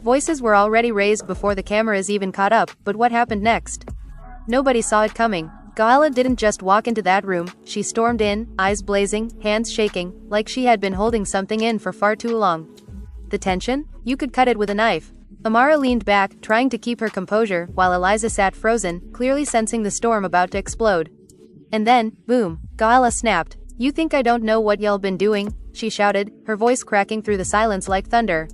Voices were already raised before the cameras even caught up, but what happened next? Nobody saw it coming. Gaelle didn't just walk into that room, she stormed in, eyes blazing, hands shaking, like she had been holding something in for far too long. The tension? You could cut it with a knife. Amara leaned back, trying to keep her composure, while Eliza sat frozen, clearly sensing the storm about to explode. And then, boom, Gaelle snapped. "You think I don't know what y'all been doing?" she shouted, her voice cracking through the silence like thunder.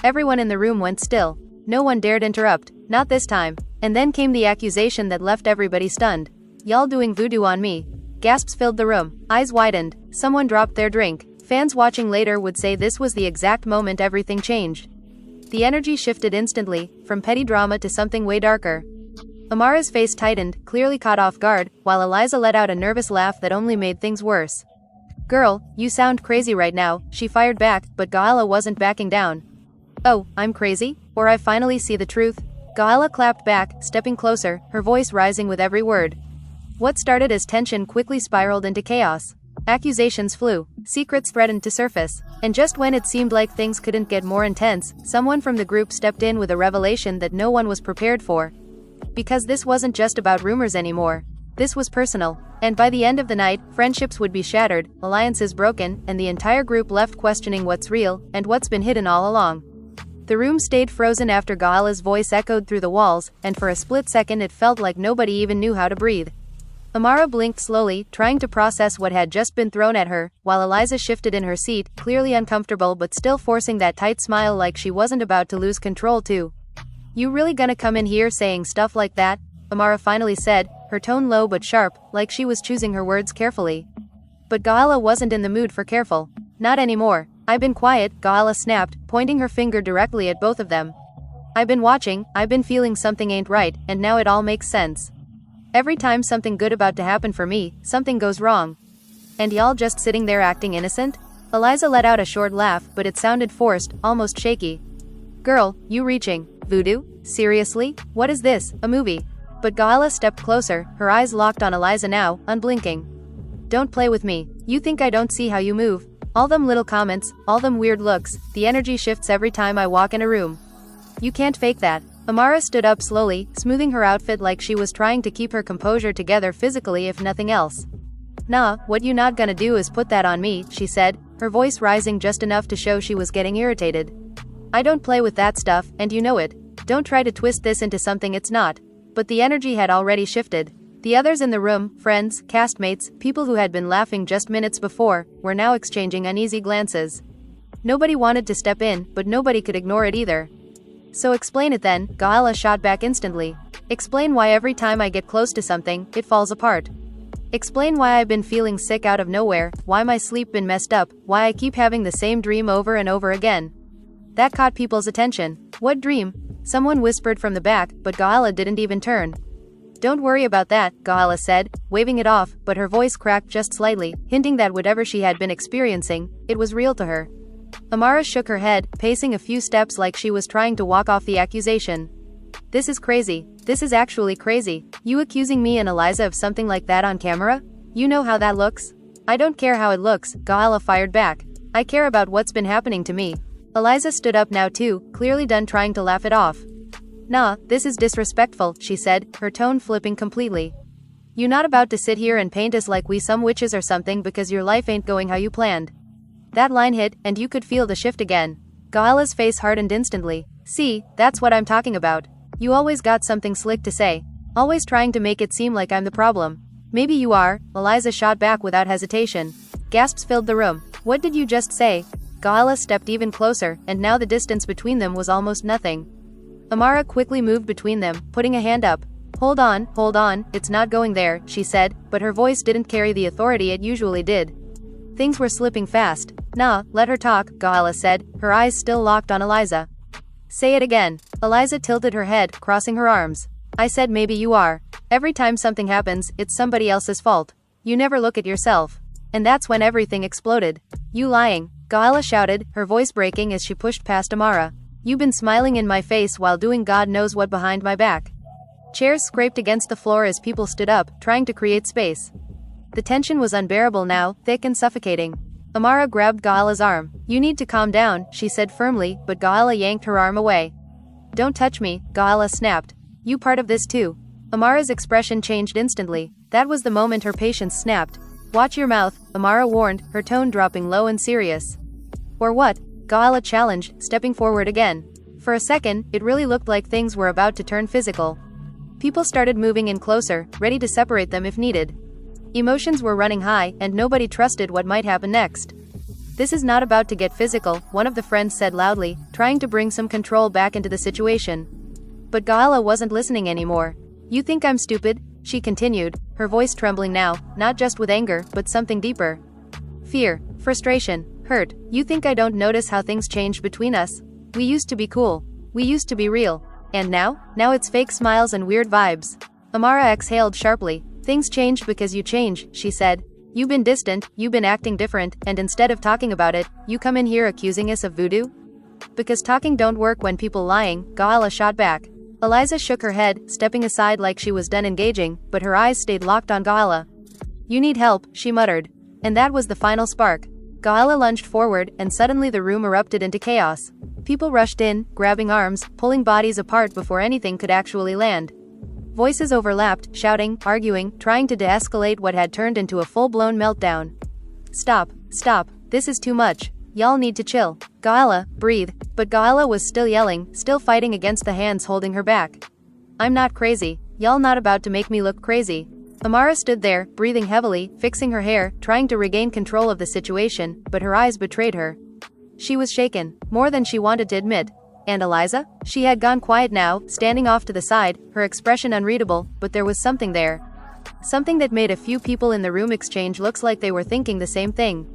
Everyone in the room went still. No one dared interrupt, not this time. And then came the accusation that left everybody stunned. "Y'all doing voodoo on me?" Gasps filled the room, eyes widened, someone dropped their drink. Fans watching later would say this was the exact moment everything changed. The energy shifted instantly, from petty drama to something way darker. Amara's face tightened, clearly caught off guard, while Eliza let out a nervous laugh that only made things worse. "Girl, you sound crazy right now," she fired back, but Gaelle wasn't backing down. "Oh, I'm crazy? Or I finally see the truth?" Gaelle clapped back, stepping closer, her voice rising with every word. What started as tension quickly spiraled into chaos. Accusations flew, secrets threatened to surface, and just when it seemed like things couldn't get more intense, someone from the group stepped in with a revelation that no one was prepared for. Because this wasn't just about rumors anymore. This was personal, and by the end of the night, friendships would be shattered, alliances broken, and the entire group left questioning what's real, and what's been hidden all along. The room stayed frozen after Gaelle's voice echoed through the walls, and for a split second it felt like nobody even knew how to breathe. Amara blinked slowly, trying to process what had just been thrown at her, while Eliza shifted in her seat, clearly uncomfortable but still forcing that tight smile like she wasn't about to lose control too. "You really gonna come in here saying stuff like that?" Amara finally said, her tone low but sharp, like she was choosing her words carefully. But Gaelle wasn't in the mood for careful. "Not anymore. I've been quiet," Gaelle snapped, pointing her finger directly at both of them. "I've been watching, I've been feeling something ain't right, and now it all makes sense. Every time something good about to happen for me, something goes wrong. And y'all just sitting there acting innocent?" Eliza let out a short laugh, but it sounded forced, almost shaky. "Girl, you reaching. Voodoo? Seriously? What is this, a movie?" But Gaelle stepped closer, her eyes locked on Eliza now, unblinking. "Don't play with me. You think I don't see how you move? All them little comments, all them weird looks, the energy shifts every time I walk in a room. You can't fake that." Amara stood up slowly, smoothing her outfit like she was trying to keep her composure together physically if nothing else. "Nah, what you not gonna do is put that on me," she said, her voice rising just enough to show she was getting irritated. "I don't play with that stuff, and you know it. Don't try to twist this into something it's not." But the energy had already shifted. The others in the room, friends, castmates, people who had been laughing just minutes before, were now exchanging uneasy glances. Nobody wanted to step in, but nobody could ignore it either. "So explain it then," Gaelle shot back instantly. "Explain why every time I get close to something, it falls apart. Explain why I've been feeling sick out of nowhere, why my sleep been messed up, why I keep having the same dream over and over again." That caught people's attention. "What dream?" someone whispered from the back, but Gaelle didn't even turn. "Don't worry about that," Gaelle said, waving it off, but her voice cracked just slightly, hinting that whatever she had been experiencing, it was real to her. Amara shook her head, pacing a few steps like she was trying to walk off the accusation. "This is crazy. This is actually crazy. You accusing me and Eliza of something like that on camera? You know how that looks?" "I don't care how it looks," Gaelle fired back. "I care about what's been happening to me." Eliza stood up now too, clearly done trying to laugh it off. "Nah, this is disrespectful," she said, her tone flipping completely. "You not about to sit here and paint us like we some witches or something because your life ain't going how you planned." That line hit, and you could feel the shift again. Gaelle's face hardened instantly. "See, that's what I'm talking about. You always got something slick to say. Always trying to make it seem like I'm the problem." "Maybe you are," Eliza shot back without hesitation. Gasps filled the room. "What did you just say?" Gaelle stepped even closer, and now the distance between them was almost nothing. Amara quickly moved between them, putting a hand up. Hold on, it's not going there," she said, but her voice didn't carry the authority it usually did. Things were slipping fast. "Nah, let her talk," Gaelle said, her eyes still locked on Eliza. "Say it again." Eliza tilted her head, crossing her arms. "I said maybe you are. Every time something happens, it's somebody else's fault. You never look at yourself. And that's when everything exploded." "You lying," Gaelle shouted, her voice breaking as she pushed past Amara. "You been smiling in my face while doing God knows what behind my back." Chairs scraped against the floor as people stood up, trying to create space. The tension was unbearable now, thick and suffocating. Amara grabbed Gaelle's arm. "You need to calm down," she said firmly, but Gaelle yanked her arm away. Don't touch me, Gaelle snapped. You part of this too. Amara's expression changed instantly. That was the moment her patience snapped. Watch your mouth, Amara warned, her tone dropping low and serious. Or what? Gaelle challenged, stepping forward again. For a second, it really looked like things were about to turn physical. People started moving in closer, ready to separate them if needed. Emotions were running high, and nobody trusted what might happen next. This is not about to get physical, one of the friends said loudly, trying to bring some control back into the situation. But Gaelle wasn't listening anymore. You think I'm stupid? She continued, her voice trembling now, not just with anger, but something deeper. Fear, frustration, hurt. You think I don't notice how things changed between us? We used to be cool. We used to be real. And now? Now it's fake smiles and weird vibes. Amara exhaled sharply. Things changed because you change, she said. You've been distant, you've been acting different, and instead of talking about it, you come in here accusing us of voodoo? Because talking don't work when people lying, Gaelle shot back. Eliza shook her head, stepping aside like she was done engaging, but her eyes stayed locked on Gaelle. You need help, she muttered. And that was the final spark. Gaelle lunged forward, and suddenly the room erupted into chaos. People rushed in, grabbing arms, pulling bodies apart before anything could actually land. Voices overlapped, shouting, arguing, trying to de-escalate what had turned into a full-blown meltdown. Stop, stop, this is too much. Y'all need to chill. Gaelle, breathe. But Gaelle was still yelling, still fighting against the hands holding her back. I'm not crazy. Y'all not about to make me look crazy. Amara stood there, breathing heavily, fixing her hair, trying to regain control of the situation, but her eyes betrayed her. She was shaken, more than she wanted to admit. And Eliza? She had gone quiet now, standing off to the side, her expression unreadable, but there was something there. Something that made a few people in the room exchange looks like they were thinking the same thing.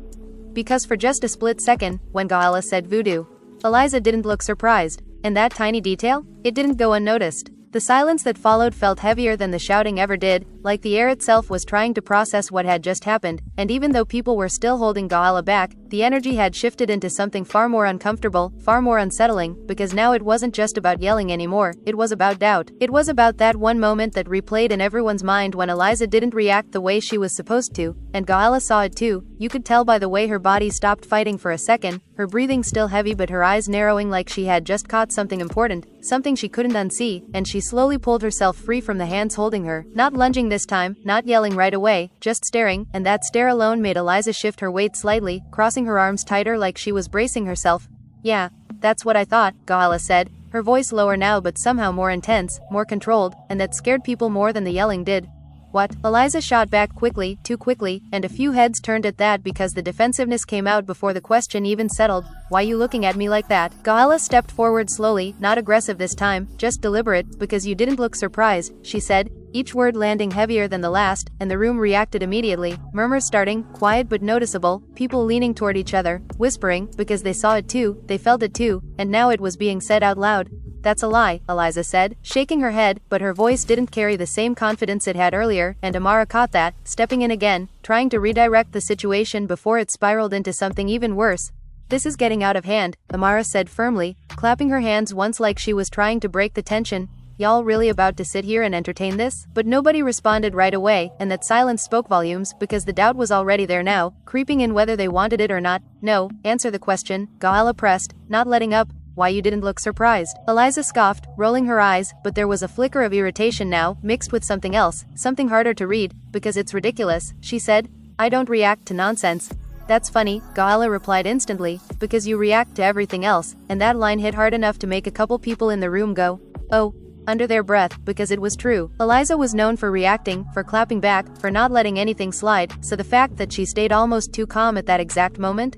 Because for just a split second, when Gaelle said voodoo, Eliza didn't look surprised, and that tiny detail? It didn't go unnoticed. The silence that followed felt heavier than the shouting ever did, like the air itself was trying to process what had just happened, and even though people were still holding Gaelle back, the energy had shifted into something far more uncomfortable, far more unsettling, because now it wasn't just about yelling anymore, it was about doubt. It was about that one moment that replayed in everyone's mind when Eliza didn't react the way she was supposed to, and Gaelle saw it too. You could tell by the way her body stopped fighting for a second, her breathing still heavy but her eyes narrowing like she had just caught something important, something she couldn't unsee, and she slowly pulled herself free from the hands holding her, not lunging this time, not yelling right away, just staring, and that stare alone made Eliza shift her weight slightly, crossing her arms tighter like she was bracing herself. Yeah, that's what I thought, Gaelle said, her voice lower now but somehow more intense, more controlled, and that scared people more than the yelling did. What? Eliza shot back quickly, too quickly, and a few heads turned at that because the defensiveness came out before the question even settled. Why you looking at me like that? Gaelle stepped forward slowly, not aggressive this time, just deliberate, because you didn't look surprised, she said, each word landing heavier than the last, and the room reacted immediately, murmurs starting, quiet but noticeable, people leaning toward each other, whispering, because they saw it too, they felt it too, and now it was being said out loud. That's a lie, Eliza said, shaking her head, but her voice didn't carry the same confidence it had earlier, and Amara caught that, stepping in again, trying to redirect the situation before it spiraled into something even worse. This is getting out of hand, Amara said firmly, clapping her hands once like she was trying to break the tension. Y'all really about to sit here and entertain this? But nobody responded right away, and that silence spoke volumes, because the doubt was already there now, creeping in whether they wanted it or not. No, answer the question, Gaelle pressed, not letting up. Why you didn't look surprised? Eliza scoffed, rolling her eyes, but there was a flicker of irritation now, mixed with something else, something harder to read, because it's ridiculous, she said. I don't react to nonsense. That's funny, Gaelle replied instantly, because you react to everything else, and that line hit hard enough to make a couple people in the room go, oh, under their breath, because it was true. Eliza was known for reacting, for clapping back, for not letting anything slide, so the fact that she stayed almost too calm at that exact moment?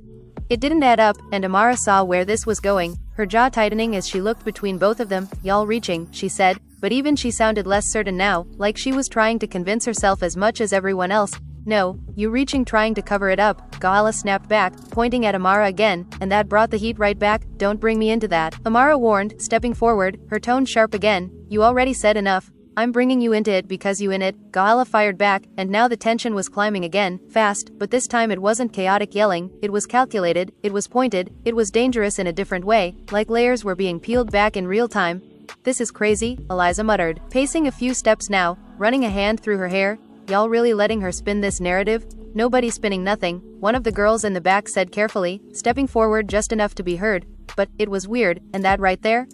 It didn't add up, and Amara saw where this was going, her jaw tightening as she looked between both of them. Y'all reaching, she said, but even she sounded less certain now, like she was trying to convince herself as much as everyone else. No, you reaching trying to cover it up, Gaelle snapped back, pointing at Amara again, and that brought the heat right back. Don't bring me into that, Amara warned, stepping forward, her tone sharp again. You already said enough. I'm bringing you into it because you in it, Gaelle fired back, and now the tension was climbing again, fast, but this time it wasn't chaotic yelling, it was calculated, it was pointed, it was dangerous in a different way, like layers were being peeled back in real time. This is crazy, Eliza muttered, pacing a few steps now, running a hand through her hair. Y'all really letting her spin this narrative? Nobody spinning nothing, one of the girls in the back said carefully, stepping forward just enough to be heard. But, it was weird, and that right there?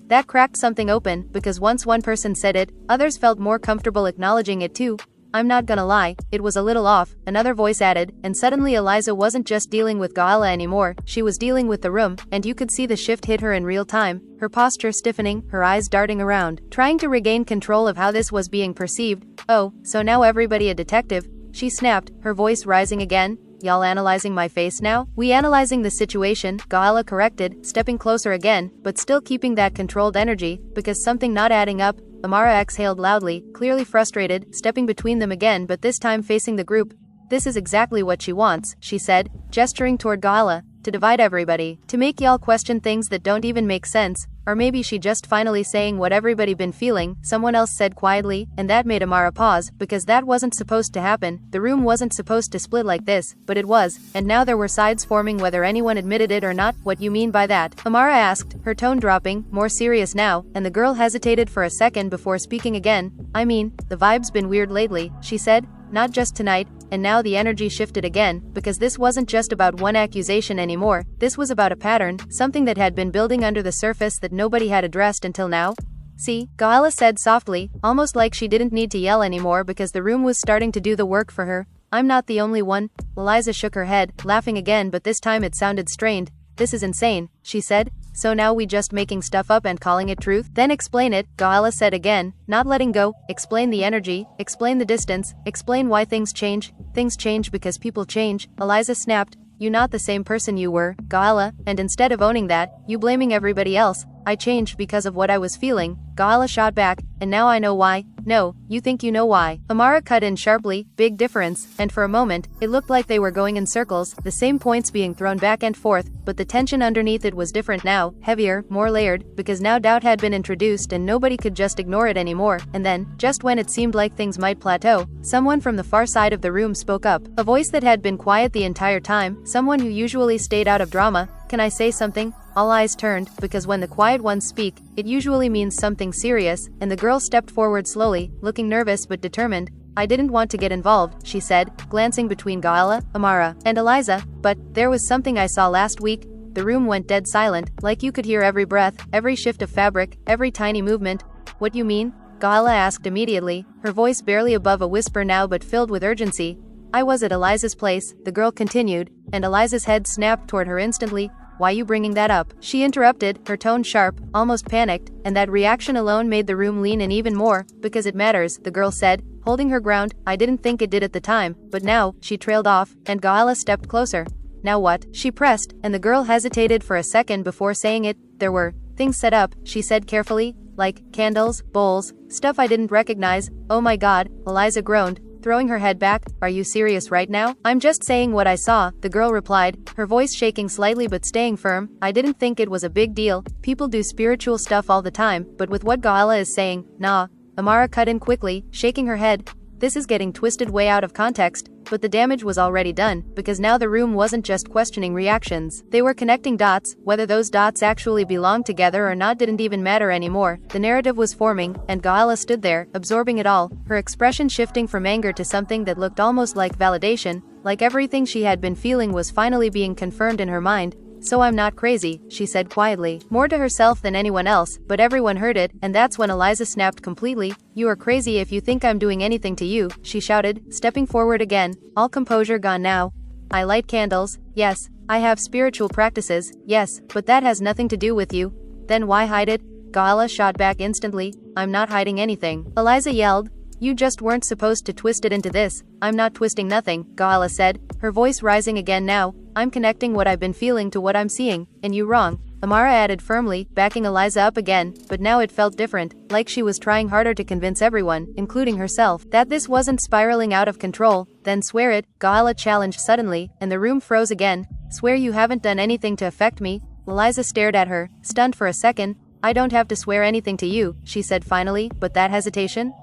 That cracked something open, because once one person said it, others felt more comfortable acknowledging it too. I'm not gonna lie, it was a little off, another voice added, and suddenly Eliza wasn't just dealing with Gaelle anymore, she was dealing with the room, and you could see the shift hit her in real time, her posture stiffening, her eyes darting around, trying to regain control of how this was being perceived. Oh, so now everybody a detective? She snapped, her voice rising again. Y'all analyzing my face now? We analyzing the situation, Gaelle corrected, stepping closer again, but still keeping that controlled energy, because something not adding up. Amara exhaled loudly, clearly frustrated, stepping between them again but this time facing the group. This is exactly what she wants, she said, gesturing toward Gaelle, to divide everybody, to make y'all question things that don't even make sense. Or maybe she just finally saying what everybody been feeling, someone else said quietly, and that made Amara pause, because that wasn't supposed to happen, the room wasn't supposed to split like this, but it was, and now there were sides forming whether anyone admitted it or not. What you mean by that? Amara asked, her tone dropping, more serious now, and the girl hesitated for a second before speaking again. I mean, the vibe's been weird lately, she said, not just tonight, and now the energy shifted again, because this wasn't just about one accusation anymore, this was about a pattern, something that had been building under the surface that nobody had addressed until now. See, Gaelle said softly, almost like she didn't need to yell anymore because the room was starting to do the work for her. I'm not the only one. Eliza shook her head, laughing again but this time it sounded strained. This is insane, she said. So now we just making stuff up and calling it truth? Then explain it, Gaelle said again, not letting go. Explain the energy, explain the distance, explain why things change. Things change because people change, Eliza snapped. You not the same person you were, Gaelle, and instead of owning that, you blaming everybody else. I changed because of what I was feeling, Gaelle shot back, and now I know why. No, you think you know why. Amara cut in sharply, big difference, and for a moment, it looked like they were going in circles, the same points being thrown back and forth, but the tension underneath it was different now, heavier, more layered, because now doubt had been introduced and nobody could just ignore it anymore. And then, just when it seemed like things might plateau, someone from the far side of the room spoke up, a voice that had been quiet the entire time, someone who usually stayed out of drama. Can I say something? All eyes turned, because when the quiet ones speak, it usually means something serious, and the girl stepped forward slowly, looking nervous but determined. I didn't want to get involved, she said, glancing between Gaelle, Amara, and Eliza, but there was something I saw last week. The room went dead silent, like you could hear every breath, every shift of fabric, every tiny movement. What you mean? Gaelle asked immediately, her voice barely above a whisper now but filled with urgency. I was at Eliza's place, the girl continued, and Eliza's head snapped toward her instantly. Why you bringing that up? She interrupted, her tone sharp, almost panicked, and that reaction alone made the room lean in even more. Because it matters, the girl said, holding her ground. I didn't think it did at the time, but now, she trailed off, and Gaelle stepped closer. Now what? She pressed, and the girl hesitated for a second before saying it. There were things set up, she said carefully, like candles, bowls, stuff I didn't recognize. Oh my god, Eliza groaned, throwing her head back. Are you serious right now? I'm just saying what I saw, the girl replied, her voice shaking slightly but staying firm. I didn't think it was a big deal. People do spiritual stuff all the time, but with what Gaelle is saying, nah. Amara cut in quickly, shaking her head. This is getting twisted way out of context. But the damage was already done, because now the room wasn't just questioning reactions. They were connecting dots. Whether those dots actually belonged together or not didn't even matter anymore. The narrative was forming, and Gaelle stood there, absorbing it all, her expression shifting from anger to something that looked almost like validation, like everything she had been feeling was finally being confirmed in her mind. So I'm not crazy, she said quietly, more to herself than anyone else, but everyone heard it, and that's when Eliza snapped completely. You are crazy if you think I'm doing anything to you, she shouted, stepping forward again, all composure gone now. I light candles, yes. I have spiritual practices, yes, but that has nothing to do with you. Then why hide it? Gaelle shot back instantly. I'm not hiding anything. Eliza yelled. You just weren't supposed to twist it into this. I'm not twisting nothing, Gaelle said, her voice rising again now. I'm connecting what I've been feeling to what I'm seeing, and you wrong. Amara added firmly, backing Eliza up again, but now it felt different, like she was trying harder to convince everyone, including herself, that this wasn't spiraling out of control. Then swear it, Gaelle challenged suddenly, and the room froze again. Swear you haven't done anything to affect me. Eliza stared at her, stunned for a second. I don't have to swear anything to you, she said finally, but that hesitation?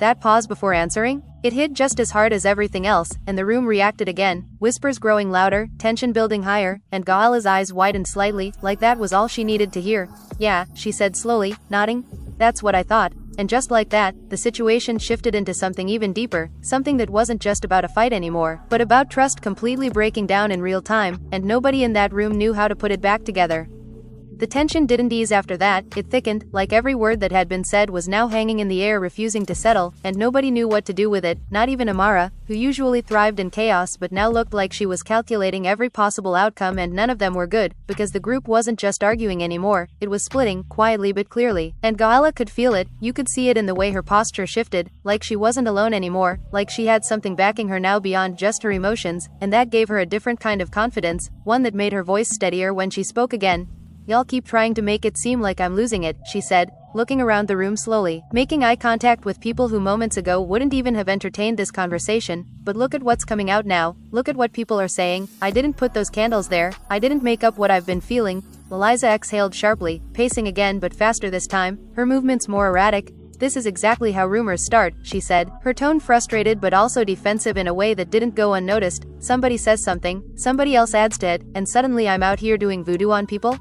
That pause before answering? It hit just as hard as everything else, and the room reacted again, whispers growing louder, tension building higher, and Gaelle's eyes widened slightly, like that was all she needed to hear. Yeah, she said slowly, nodding. That's what I thought. And just like that, the situation shifted into something even deeper, something that wasn't just about a fight anymore, but about trust completely breaking down in real time, and nobody in that room knew how to put it back together. The tension didn't ease after that, it thickened, like every word that had been said was now hanging in the air refusing to settle, and nobody knew what to do with it, not even Amara, who usually thrived in chaos but now looked like she was calculating every possible outcome, and none of them were good, because the group wasn't just arguing anymore, it was splitting, quietly but clearly. And Gaelle could feel it, you could see it in the way her posture shifted, like she wasn't alone anymore, like she had something backing her now beyond just her emotions, and that gave her a different kind of confidence, one that made her voice steadier when she spoke again. "Y'all keep trying to make it seem like I'm losing it," she said, looking around the room slowly, making eye contact with people who moments ago wouldn't even have entertained this conversation. "But look at what's coming out now, look at what people are saying. I didn't put those candles there, I didn't make up what I've been feeling." Eliza exhaled sharply, pacing again but faster this time, her movements more erratic. "This is exactly how rumors start," she said, her tone frustrated but also defensive in a way that didn't go unnoticed. "Somebody says something, somebody else adds to it, and suddenly I'm out here doing voodoo on people?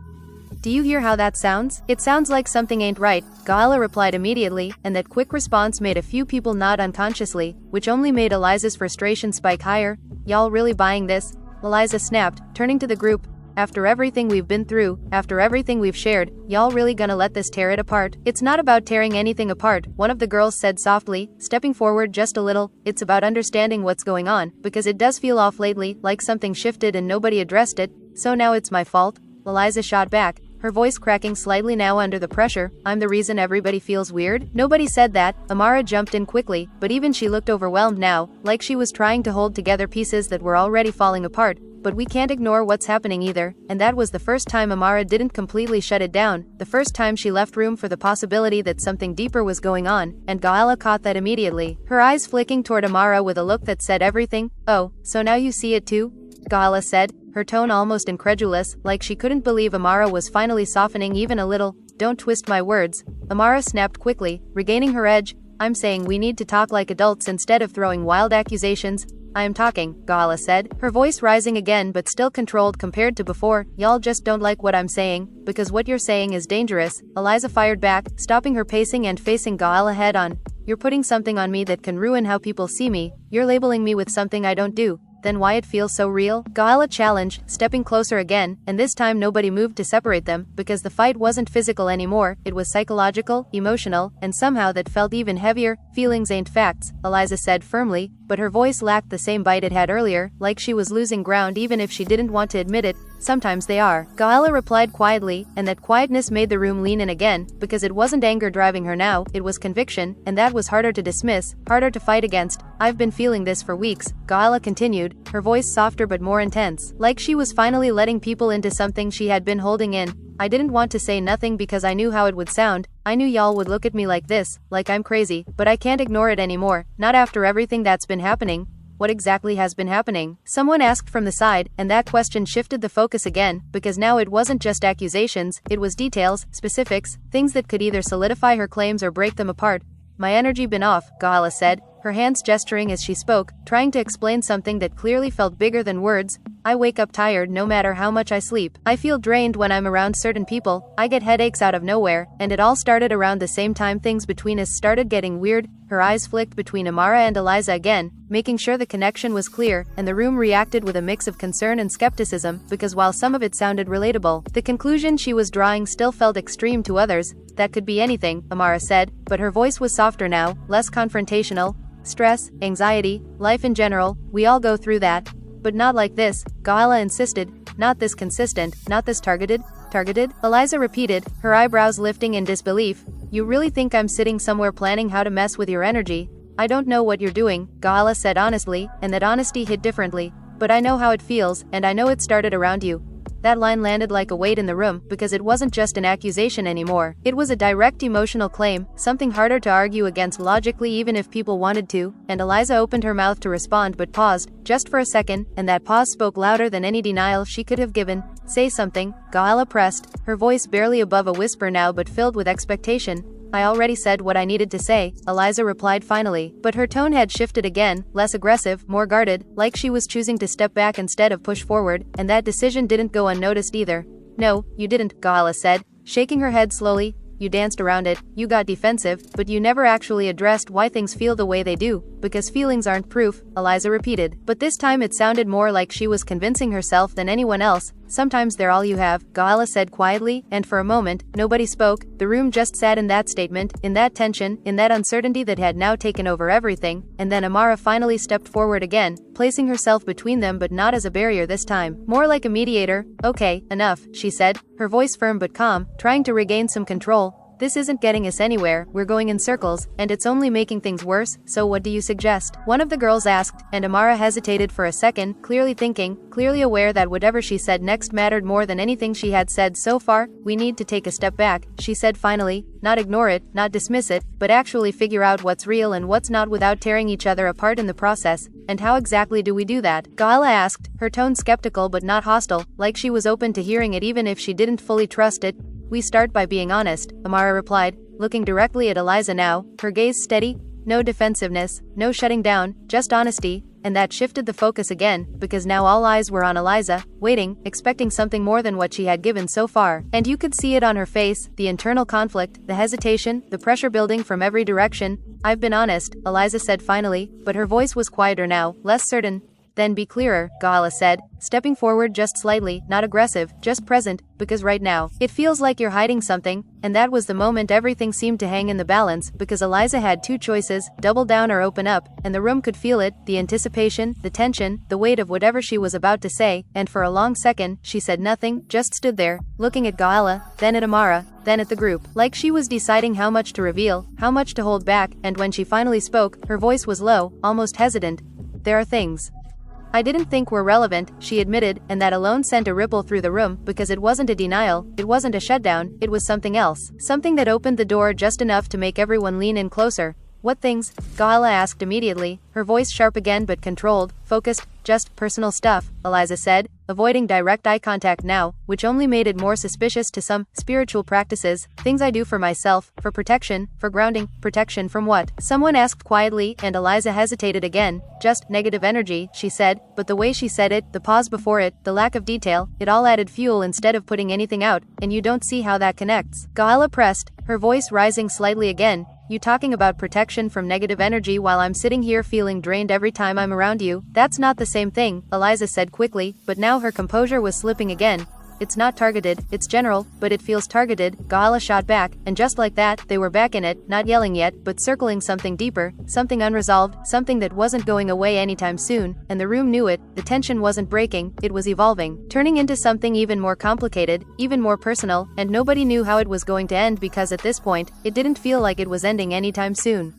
Do you hear how that sounds? It sounds like something ain't right," Gaelle replied immediately, and that quick response made a few people nod unconsciously, which only made Eliza's frustration spike higher. "Y'all really buying this?" Eliza snapped, turning to the group. "After everything we've been through, after everything we've shared, y'all really gonna let this tear it apart?" "It's not about tearing anything apart," one of the girls said softly, stepping forward just a little. "It's about understanding what's going on, because it does feel off lately, like something shifted and nobody addressed it. So now it's my fault?" Eliza shot back, her voice cracking slightly now under the pressure. "I'm the reason everybody feels weird?" "Nobody said that," Amara jumped in quickly, but even she looked overwhelmed now, like she was trying to hold together pieces that were already falling apart. "But we can't ignore what's happening either," and that was the first time Amara didn't completely shut it down, the first time she left room for the possibility that something deeper was going on, and Gaelle caught that immediately, her eyes flicking toward Amara with a look that said everything. "Oh, so now you see it too?" Gaelle said, her tone almost incredulous, like she couldn't believe Amara was finally softening even a little. "Don't twist my words," Amara snapped quickly, regaining her edge. "I'm saying we need to talk like adults instead of throwing wild accusations." "I am talking," Gaelle said, her voice rising again but still controlled compared to before. "Y'all just don't like what I'm saying, because what you're saying is dangerous." Eliza fired back, stopping her pacing and facing Gaelle head on. "You're putting something on me that can ruin how people see me, you're labeling me with something I don't do. Then why it feels so real?" Gaelle challenged, stepping closer again, and this time nobody moved to separate them, because the fight wasn't physical anymore, it was psychological, emotional, and somehow that felt even heavier. "Feelings ain't facts," Eliza said firmly, but her voice lacked the same bite it had earlier, like she was losing ground even if she didn't want to admit it. "Sometimes they are," Gaelle replied quietly, and that quietness made the room lean in again, because it wasn't anger driving her now, it was conviction, and that was harder to dismiss, harder to fight against. "I've been feeling this for weeks," Gaelle continued, her voice softer but more intense, like she was finally letting people into something she had been holding in. "I didn't want to say nothing because I knew how it would sound, I knew y'all would look at me like this, like I'm crazy, but I can't ignore it anymore, not after everything that's been happening." "What exactly has been happening?" someone asked from the side, and that question shifted the focus again, because now it wasn't just accusations, it was details, specifics, things that could either solidify her claims or break them apart. "My energy been off," Gaelle said, her hands gesturing as she spoke, trying to explain something that clearly felt bigger than words. "I wake up tired no matter how much I sleep. I feel drained when I'm around certain people, I get headaches out of nowhere, and it all started around the same time things between us started getting weird." Her eyes flicked between Amara and Eliza again, making sure the connection was clear, and the room reacted with a mix of concern and skepticism, because while some of it sounded relatable, the conclusion she was drawing still felt extreme to others. "That could be anything," Amara said, but her voice was softer now, less confrontational. "Stress, anxiety, life in general, we all go through that. But not like this," Gaelle insisted. "Not this consistent, not this targeted." "Targeted?" Eliza repeated, her eyebrows lifting in disbelief. "You really think I'm sitting somewhere planning how to mess with your energy?" "I don't know what you're doing," Gaelle said honestly, and that honesty hit differently. "But I know how it feels, and I know it started around you." That line landed like a weight in the room, because it wasn't just an accusation anymore. It was a direct emotional claim, something harder to argue against logically even if people wanted to, and Eliza opened her mouth to respond but paused, just for a second, and that pause spoke louder than any denial she could have given. "Say something," Gaelle pressed, her voice barely above a whisper now but filled with expectation. "I already said what I needed to say," Eliza replied finally, but her tone had shifted again, less aggressive, more guarded, like she was choosing to step back instead of push forward, and that decision didn't go unnoticed either. "No, you didn't," Gaelle said, shaking her head slowly. "You danced around it, you got defensive, but you never actually addressed why things feel the way they do, because feelings aren't proof," Eliza repeated, but this time it sounded more like she was convincing herself than anyone else. sometimes they're all you have, Gaelle said quietly, and for a moment, nobody spoke. The room just sat in that statement, in that tension, in that uncertainty that had now taken over everything, and then Amara finally stepped forward again, placing herself between them but not as a barrier this time, more like a mediator. Okay, enough, she said, her voice firm but calm, trying to regain some control. This isn't getting us anywhere, we're going in circles, and it's only making things worse, so what do you suggest? One of the girls asked, and Amara hesitated for a second, clearly thinking, clearly aware that whatever she said next mattered more than anything she had said so far. We need to take a step back, she said finally, not ignore it, not dismiss it, but actually figure out what's real and what's not without tearing each other apart in the process. And how exactly do we do that? Gaelle asked, her tone skeptical but not hostile, like she was open to hearing it even if she didn't fully trust it. We start by being honest, Amara replied, looking directly at Eliza now, her gaze steady, no defensiveness, no shutting down, just honesty, and that shifted the focus again, because now all eyes were on Eliza, waiting, expecting something more than what she had given so far. And you could see it on her face, the internal conflict, the hesitation, the pressure building from every direction. I've been honest, Eliza said finally, but her voice was quieter now, less certain. Then be clearer, Gaelle said, stepping forward just slightly, not aggressive, just present, because right now, it feels like you're hiding something, and that was the moment everything seemed to hang in the balance, because Eliza had two choices, double down or open up, and the room could feel it, the anticipation, the tension, the weight of whatever she was about to say, and for a long second, she said nothing, just stood there, looking at Gaelle, then at Amara, then at the group, like she was deciding how much to reveal, how much to hold back, and when she finally spoke, her voice was low, almost hesitant. There are things I didn't think were relevant, she admitted, and that alone sent a ripple through the room, because it wasn't a denial, it wasn't a shutdown, it was something else. Something that opened the door just enough to make everyone lean in closer. What things? Gaelle asked immediately, her voice sharp again but controlled, focused. Just personal stuff, Eliza said, avoiding direct eye contact now, which only made it more suspicious to some. Spiritual practices, things I do for myself, for protection, for grounding. Protection from what? Someone asked quietly, and Eliza hesitated again. Just negative energy, she said, but the way she said it, the pause before it, the lack of detail, it all added fuel instead of putting anything out, and you don't see how that connects. Gaelle pressed, her voice rising slightly again. You talking about protection from negative energy while I'm sitting here feeling drained every time I'm around you? That's not the same thing, Eliza said quickly, but now her composure was slipping again. It's not targeted, it's general, but it feels targeted, Gaelle shot back, and just like that, they were back in it, not yelling yet, but circling something deeper, something unresolved, something that wasn't going away anytime soon, and the room knew it. The tension wasn't breaking, it was evolving, turning into something even more complicated, even more personal, and nobody knew how it was going to end because at this point, it didn't feel like it was ending anytime soon.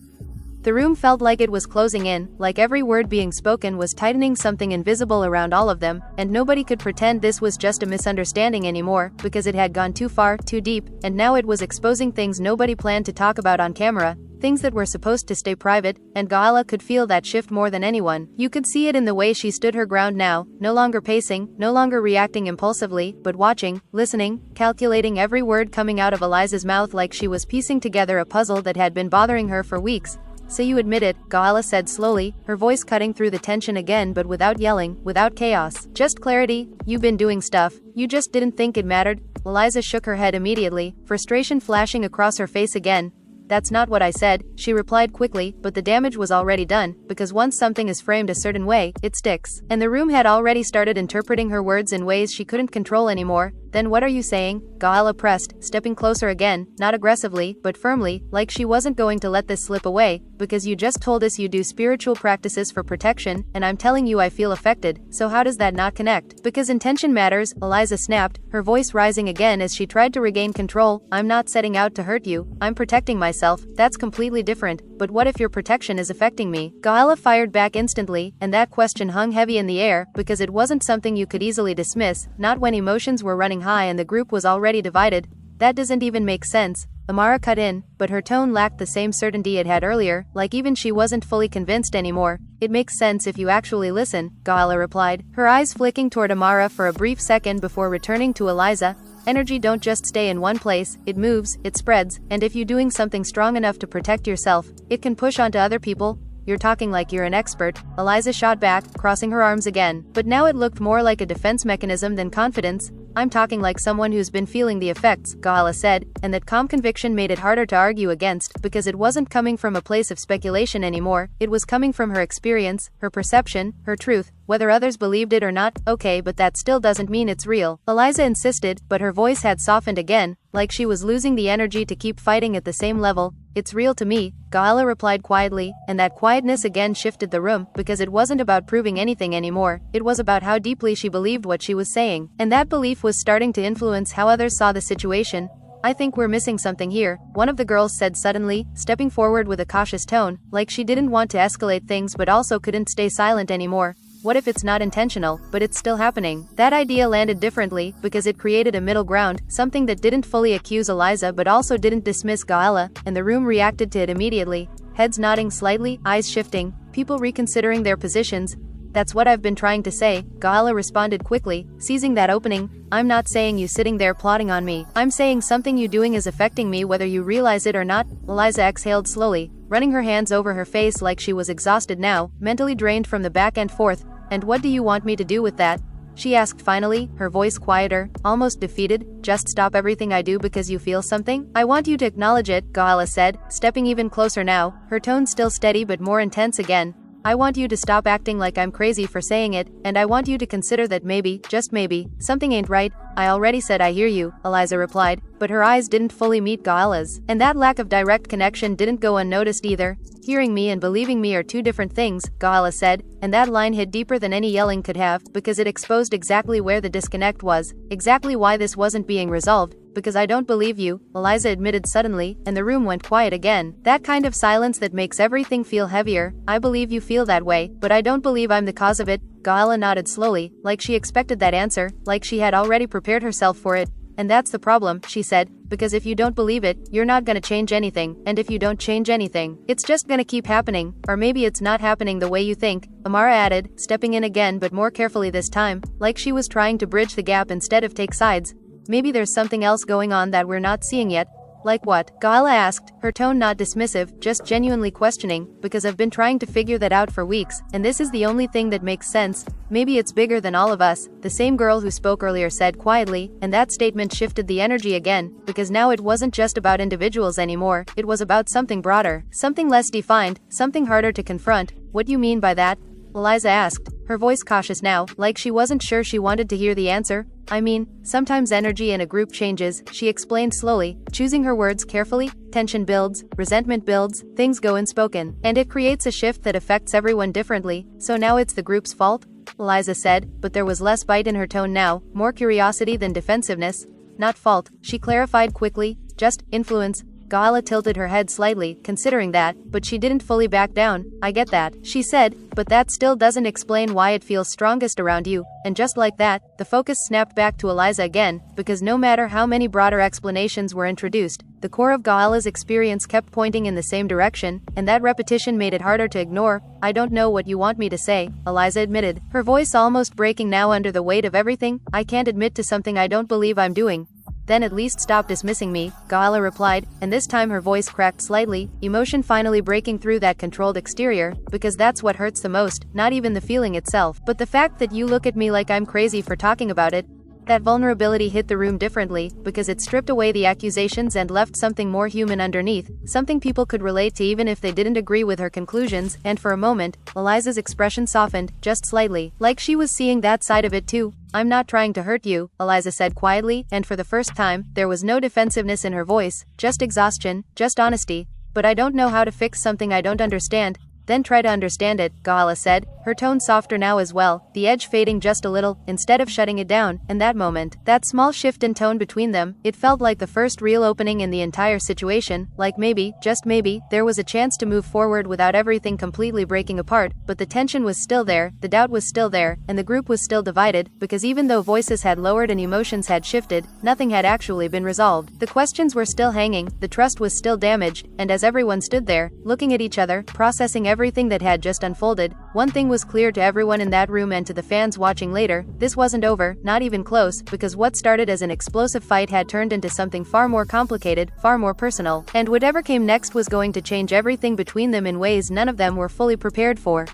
The room felt like it was closing in, like every word being spoken was tightening something invisible around all of them, and nobody could pretend this was just a misunderstanding anymore, because it had gone too far, too deep, and now it was exposing things nobody planned to talk about on camera, things that were supposed to stay private, and Gaelle could feel that shift more than anyone. You could see it in the way she stood her ground now, no longer pacing, no longer reacting impulsively, but watching, listening, calculating every word coming out of Eliza's mouth like she was piecing together a puzzle that had been bothering her for weeks. So you admit it, Gaelle said slowly, her voice cutting through the tension again but without yelling, without chaos. Just clarity. You've been doing stuff. You just didn't think it mattered. Eliza shook her head immediately, frustration flashing across her face again. That's not what I said, she replied quickly, but the damage was already done, because once something is framed a certain way, it sticks. And the room had already started interpreting her words in ways she couldn't control anymore. Then what are you saying? Gaelle pressed, stepping closer again, not aggressively, but firmly, like she wasn't going to let this slip away, because you just told us you do spiritual practices for protection, and I'm telling you I feel affected, so how does that not connect? Because intention matters, Eliza snapped, her voice rising again as she tried to regain control. I'm not setting out to hurt you, I'm protecting myself, that's completely different, but what if your protection is affecting me? Gaelle fired back instantly, and that question hung heavy in the air, because it wasn't something you could easily dismiss, not when emotions were running high and the group was already divided. That doesn't even make sense. Amara cut in, but her tone lacked the same certainty it had earlier, like even she wasn't fully convinced anymore. It makes sense if you actually listen, Gaelle replied, her eyes flicking toward Amara for a brief second before returning to Eliza. Energy don't just stay in one place, it moves, it spreads, and if you're doing something strong enough to protect yourself, it can push onto other people. You're talking like you're an expert, Eliza shot back, crossing her arms again, but now it looked more like a defense mechanism than confidence. I'm talking like someone who's been feeling the effects, Gaelle said, and that calm conviction made it harder to argue against, because it wasn't coming from a place of speculation anymore, it was coming from her experience, her perception, her truth. Whether others believed it or not, okay, but that still doesn't mean it's real, Eliza insisted, but her voice had softened again, like she was losing the energy to keep fighting at the same level. It's real to me, Gaelle replied quietly, and that quietness again shifted the room, because it wasn't about proving anything anymore, it was about how deeply she believed what she was saying, and that belief was starting to influence how others saw the situation. I think we're missing something here, one of the girls said suddenly, stepping forward with a cautious tone, like she didn't want to escalate things but also couldn't stay silent anymore. What if it's not intentional, but it's still happening? That idea landed differently, because it created a middle ground, something that didn't fully accuse Eliza but also didn't dismiss Gaelle, and the room reacted to it immediately. Heads nodding slightly, eyes shifting, people reconsidering their positions. That's what I've been trying to say, Gaelle responded quickly, seizing that opening. I'm not saying you sitting there plotting on me. I'm saying something you doing is affecting me whether you realize it or not. Eliza exhaled slowly, running her hands over her face like she was exhausted now, mentally drained from the back and forth. And what do you want me to do with that? She asked finally, her voice quieter, almost defeated. Just stop everything I do because you feel something? I want you to acknowledge it, Gaelle said, stepping even closer now, her tone still steady but more intense again. I want you to stop acting like I'm crazy for saying it, and I want you to consider that maybe, just maybe, something ain't right. I already said I hear you, Eliza replied, but her eyes didn't fully meet Gaelle's, and that lack of direct connection didn't go unnoticed either. Hearing me and believing me are two different things, Gaelle said, and that line hit deeper than any yelling could have, because it exposed exactly where the disconnect was, exactly why this wasn't being resolved. Because I don't believe you, Eliza admitted suddenly, and the room went quiet again. That kind of silence that makes everything feel heavier. I believe you feel that way, but I don't believe I'm the cause of it. Gaelle nodded slowly, like she expected that answer, like she had already prepared herself for it. And that's the problem, she said, because if you don't believe it, you're not gonna change anything, and if you don't change anything, it's just gonna keep happening, or maybe it's not happening the way you think, Amara added, stepping in again but more carefully this time, like she was trying to bridge the gap instead of take sides. Maybe there's something else going on that we're not seeing yet. Like what? Gaelle asked, her tone not dismissive, just genuinely questioning, because I've been trying to figure that out for weeks, and this is the only thing that makes sense. Maybe it's bigger than all of us, the same girl who spoke earlier said quietly, and that statement shifted the energy again, because now it wasn't just about individuals anymore, it was about something broader, something less defined, something harder to confront. What do you mean by that? Eliza asked, her voice cautious now, like she wasn't sure she wanted to hear the answer. I mean, sometimes energy in a group changes, she explained slowly, choosing her words carefully. Tension builds, resentment builds, things go unspoken, and it creates a shift that affects everyone differently. So now it's the group's fault? Eliza said, but there was less bite in her tone now, more curiosity than defensiveness. Not fault, she clarified quickly, just influence. Gaelle tilted her head slightly, considering that, but she didn't fully back down. I get that, she said, but that still doesn't explain why it feels strongest around you. And just like that, the focus snapped back to Eliza again, because no matter how many broader explanations were introduced, the core of Gaelle's experience kept pointing in the same direction, and that repetition made it harder to ignore. I don't know what you want me to say, Eliza admitted, her voice almost breaking now under the weight of everything. I can't admit to something I don't believe I'm doing. Then at least stop dismissing me, Gaelle replied, and this time her voice cracked slightly, emotion finally breaking through that controlled exterior, because that's what hurts the most, not even the feeling itself, but the fact that you look at me like I'm crazy for talking about it. That vulnerability hit the room differently, because it stripped away the accusations and left something more human underneath, something people could relate to even if they didn't agree with her conclusions, and for a moment, Eliza's expression softened, just slightly, like she was seeing that side of it too. I'm not trying to hurt you, Eliza said quietly, and for the first time, there was no defensiveness in her voice, just exhaustion, just honesty. But I don't know how to fix something I don't understand. Then try to understand it, Gaelle said, her tone softer now as well, the edge fading just a little, instead of shutting it down. In that moment, that small shift in tone between them, it felt like the first real opening in the entire situation, like maybe, just maybe, there was a chance to move forward without everything completely breaking apart, but the tension was still there, the doubt was still there, and the group was still divided, because even though voices had lowered and emotions had shifted, nothing had actually been resolved. The questions were still hanging, the trust was still damaged, and as everyone stood there, looking at each other, processing everything that had just unfolded, one thing was clear to everyone in that room and to the fans watching later: this wasn't over, not even close, because what started as an explosive fight had turned into something far more complicated, far more personal, and whatever came next was going to change everything between them in ways none of them were fully prepared for.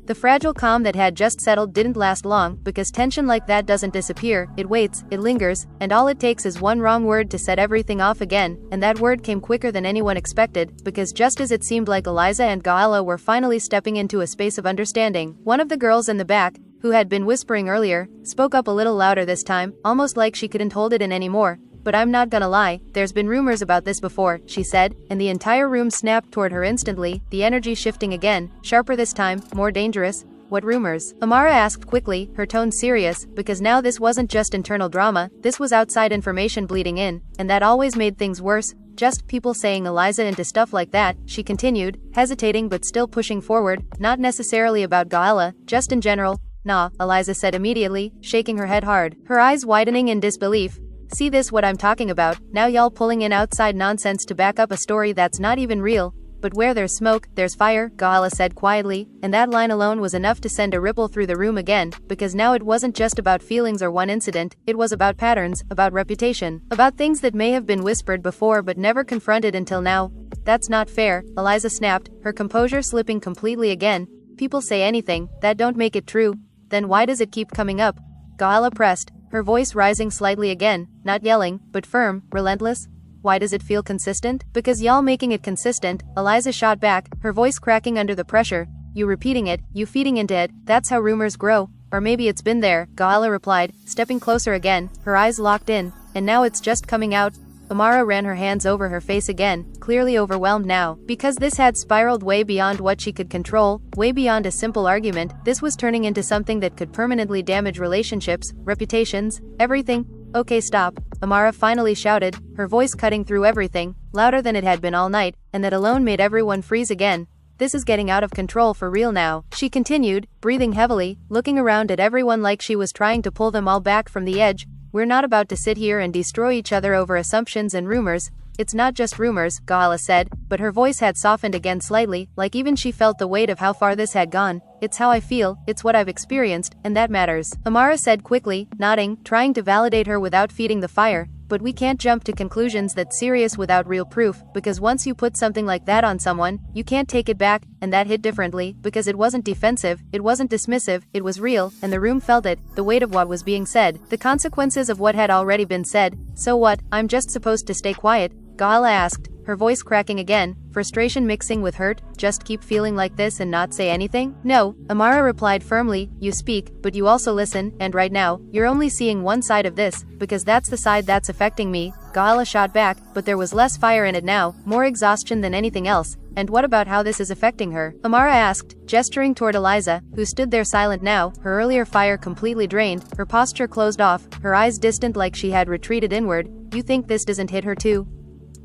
The fragile calm that had just settled didn't last long, because tension like that doesn't disappear, it waits, it lingers, and all it takes is one wrong word to set everything off again, and that word came quicker than anyone expected, because just as it seemed like Eliza and Gaelle were finally stepping into a space of understanding, one of the girls in the back, who had been whispering earlier, spoke up a little louder this time, almost like she couldn't hold it in anymore. "But I'm not gonna lie, there's been rumors about this before," she said, and the entire room snapped toward her instantly, the energy shifting again, sharper this time, more dangerous. "What rumors?" Amara asked quickly, her tone serious, because now this wasn't just internal drama, this was outside information bleeding in, and that always made things worse. "Just people saying Eliza into stuff like that," she continued, hesitating but still pushing forward, "not necessarily about Gaelle, just in general." "Nah," Eliza said immediately, shaking her head hard, her eyes widening in disbelief. "See this what I'm talking about, now y'all pulling in outside nonsense to back up a story that's not even real." "But where there's smoke, there's fire," Gaelle said quietly, and that line alone was enough to send a ripple through the room again, because now it wasn't just about feelings or one incident, it was about patterns, about reputation, about things that may have been whispered before but never confronted until now. "That's not fair," Eliza snapped, her composure slipping completely again. "People say anything, that don't make it true. Then why does it keep coming up?" Gaelle pressed, her voice rising slightly again, not yelling, but firm, relentless. "Why does it feel consistent?" "Because y'all making it consistent," Eliza shot back, her voice cracking under the pressure. "You repeating it, you feeding into it, that's how rumors grow. Or maybe it's been there," Gaelle replied, stepping closer again, her eyes locked in, "and now it's just coming out." Amara ran her hands over her face again, clearly overwhelmed now, because this had spiraled way beyond what she could control, way beyond a simple argument. This was turning into something that could permanently damage relationships, reputations, everything. "Okay, stop," Amara finally shouted, her voice cutting through everything, louder than it had been all night, and that alone made everyone freeze again. "This is getting out of control for real now," she continued, breathing heavily, looking around at everyone like she was trying to pull them all back from the edge. "We're not about to sit here and destroy each other over assumptions and rumors." "It's not just rumors," Gaelle said, but her voice had softened again slightly, like even she felt the weight of how far this had gone. "It's how I feel, it's what I've experienced, and that matters," Amara said quickly, nodding, trying to validate her without feeding the fire. "But we can't jump to conclusions that's serious without real proof, because once you put something like that on someone, you can't take it back," and that hit differently, because it wasn't defensive, it wasn't dismissive, it was real, and the room felt it, the weight of what was being said, the consequences of what had already been said. "So what, I'm just supposed to stay quiet?" Gaelle asked, her voice cracking again, frustration mixing with hurt. "Just keep feeling like this and not say anything?" "No," Amara replied firmly, "you speak, but you also listen, and right now, you're only seeing one side of this, because that's the side that's affecting me." Gaelle shot back, but there was less fire in it now, more exhaustion than anything else. "And what about how this is affecting her?" Amara asked, gesturing toward Eliza, who stood there silent now, her earlier fire completely drained, her posture closed off, her eyes distant like she had retreated inward. "You think this doesn't hit her too?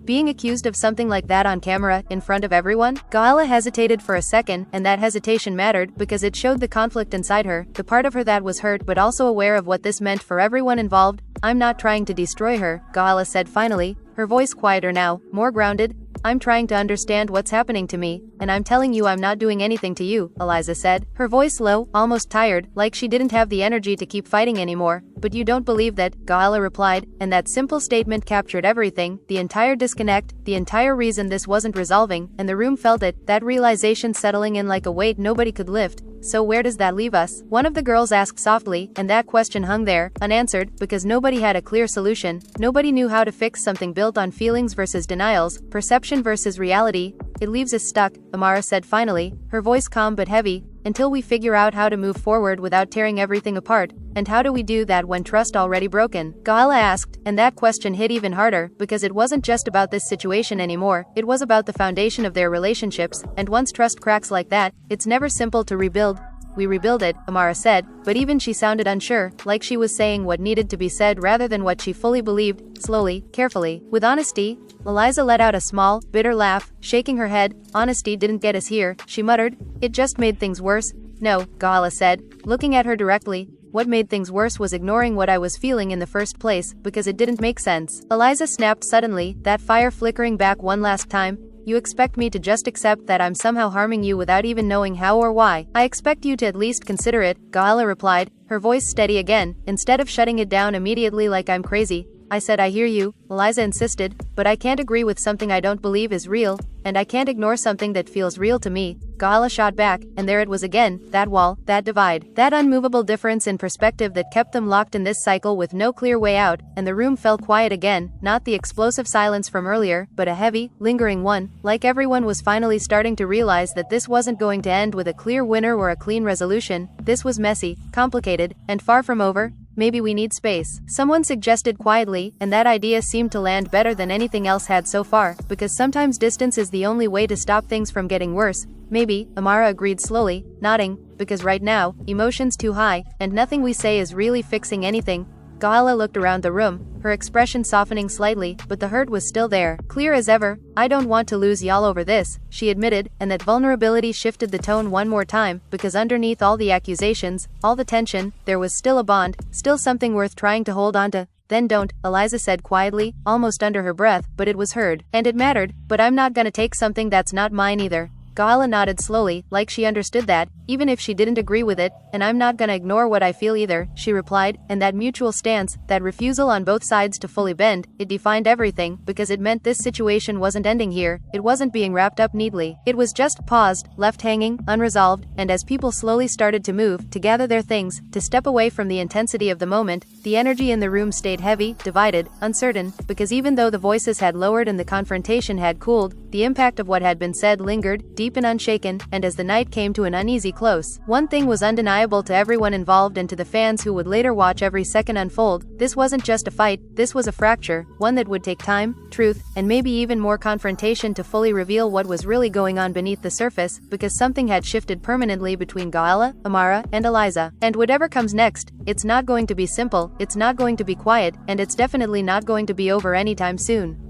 Being accused of something like that on camera, in front of everyone?" Gaelle hesitated for a second, and that hesitation mattered, because it showed the conflict inside her, the part of her that was hurt but also aware of what this meant for everyone involved. "I'm not trying to destroy her," Gaelle said finally, her voice quieter now, more grounded. "I'm trying to understand what's happening to me, and I'm telling you I'm not doing anything to you," Eliza said, her voice low, almost tired, like she didn't have the energy to keep fighting anymore. "But you don't believe that," Gaelle replied, and that simple statement captured everything, the entire disconnect, the entire reason this wasn't resolving, and the room felt it, that realization settling in like a weight nobody could lift. "So where does that leave us?" one of the girls asked softly, and that question hung there, unanswered, because nobody had a clear solution. Nobody knew how to fix something built on feelings versus denials, perception versus reality. "It leaves us stuck," Amara said finally, her voice calm but heavy, "until we figure out how to move forward without tearing everything apart." "And how do we do that when trust already broken?" Gaelle asked, and that question hit even harder, because it wasn't just about this situation anymore, it was about the foundation of their relationships, and once trust cracks like that, it's never simple to rebuild. "We rebuild it," Amara said, but even she sounded unsure, like she was saying what needed to be said rather than what she fully believed. Slowly, carefully, with honesty. Eliza let out a small, bitter laugh, shaking her head. "Honesty didn't get us here," she muttered. "It just made things worse." "No," Gaelle said, looking at her directly. "What made things worse was ignoring what I was feeling in the first place, because it didn't make sense." Eliza snapped suddenly, that fire flickering back one last time. "You expect me to just accept that I'm somehow harming you without even knowing how or why?" "I expect you to at least consider it," Gaelle replied, her voice steady again, instead of shutting it down immediately like I'm crazy. I said I hear you, Eliza insisted, but I can't agree with something I don't believe is real, and I can't ignore something that feels real to me. Gaelle shot back, and there it was again, that wall, that divide, that unmovable difference in perspective that kept them locked in this cycle with no clear way out, and the room fell quiet again, not the explosive silence from earlier, but a heavy, lingering one, like everyone was finally starting to realize that this wasn't going to end with a clear winner or a clean resolution. This was messy, complicated, and far from over. Maybe we need space, someone suggested quietly, and that idea seemed to land better than anything else had so far, because sometimes distance is the only way to stop things from getting worse. Maybe, Amara agreed slowly, nodding, because right now, emotion's too high, and nothing we say is really fixing anything. Gaelle looked around the room, her expression softening slightly, but the hurt was still there. Clear as ever, I don't want to lose y'all over this, she admitted, and that vulnerability shifted the tone one more time, because underneath all the accusations, all the tension, there was still a bond, still something worth trying to hold on to. Then don't, Eliza said quietly, almost under her breath, but it was heard. And it mattered, but I'm not gonna take something that's not mine either. Gaelle nodded slowly, like she understood that, even if she didn't agree with it, and I'm not gonna ignore what I feel either, she replied, and that mutual stance, that refusal on both sides to fully bend, it defined everything, because it meant this situation wasn't ending here, it wasn't being wrapped up neatly, it was just paused, left hanging, unresolved, and as people slowly started to move, to gather their things, to step away from the intensity of the moment, the energy in the room stayed heavy, divided, uncertain, because even though the voices had lowered and the confrontation had cooled, the impact of what had been said lingered, deep and unshaken, and as the night came to an uneasy close, one thing was undeniable to everyone involved and to the fans who would later watch every second unfold: this wasn't just a fight, this was a fracture, one that would take time, truth, and maybe even more confrontation to fully reveal what was really going on beneath the surface, because something had shifted permanently between Gaelle, Amara, and Eliza. And whatever comes next, it's not going to be simple, it's not going to be quiet, and it's definitely not going to be over anytime soon.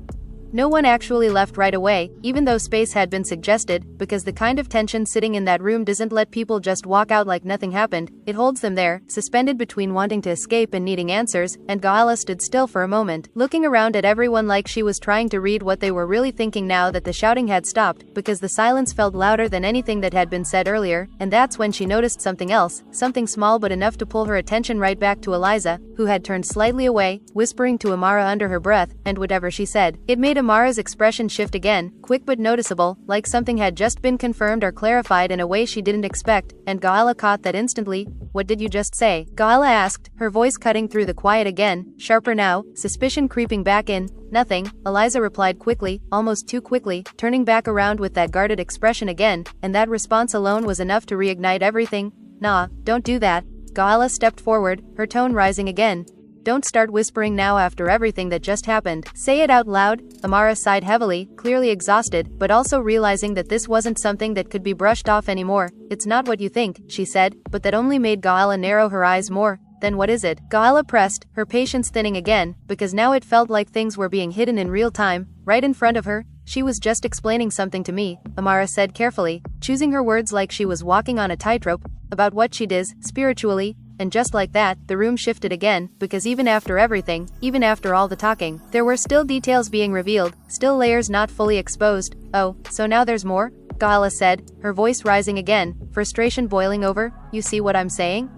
No one actually left right away, even though space had been suggested, because the kind of tension sitting in that room doesn't let people just walk out like nothing happened, it holds them there, suspended between wanting to escape and needing answers, and Gaelle stood still for a moment, looking around at everyone like she was trying to read what they were really thinking now that the shouting had stopped, because the silence felt louder than anything that had been said earlier, and that's when she noticed something else, something small but enough to pull her attention right back to Eliza, who had turned slightly away, whispering to Amara under her breath, and whatever she said, it made Amara's expression shift again, quick but noticeable, like something had just been confirmed or clarified in a way she didn't expect, and Gaelle caught that instantly. What did you just say? Gaelle asked, her voice cutting through the quiet again, sharper now, suspicion creeping back in. Nothing, Eliza replied quickly, almost too quickly, turning back around with that guarded expression again, and that response alone was enough to reignite everything. Nah, don't do that. Gaelle stepped forward, her tone rising again. Don't start whispering now after everything that just happened. Say it out loud. Amara sighed heavily, clearly exhausted, but also realizing that this wasn't something that could be brushed off anymore. It's not what you think, she said, but that only made Gaelle narrow her eyes more. Then what is it? Gaelle pressed, her patience thinning again, because now it felt like things were being hidden in real time, right in front of her. She was just explaining something to me, Amara said carefully, choosing her words like she was walking on a tightrope, about what she does, spiritually. And just like that, the room shifted again, because even after everything, even after all the talking, there were still details being revealed, still layers not fully exposed. Oh, so now there's more? Gaelle said, her voice rising again, frustration boiling over. You see what I'm saying?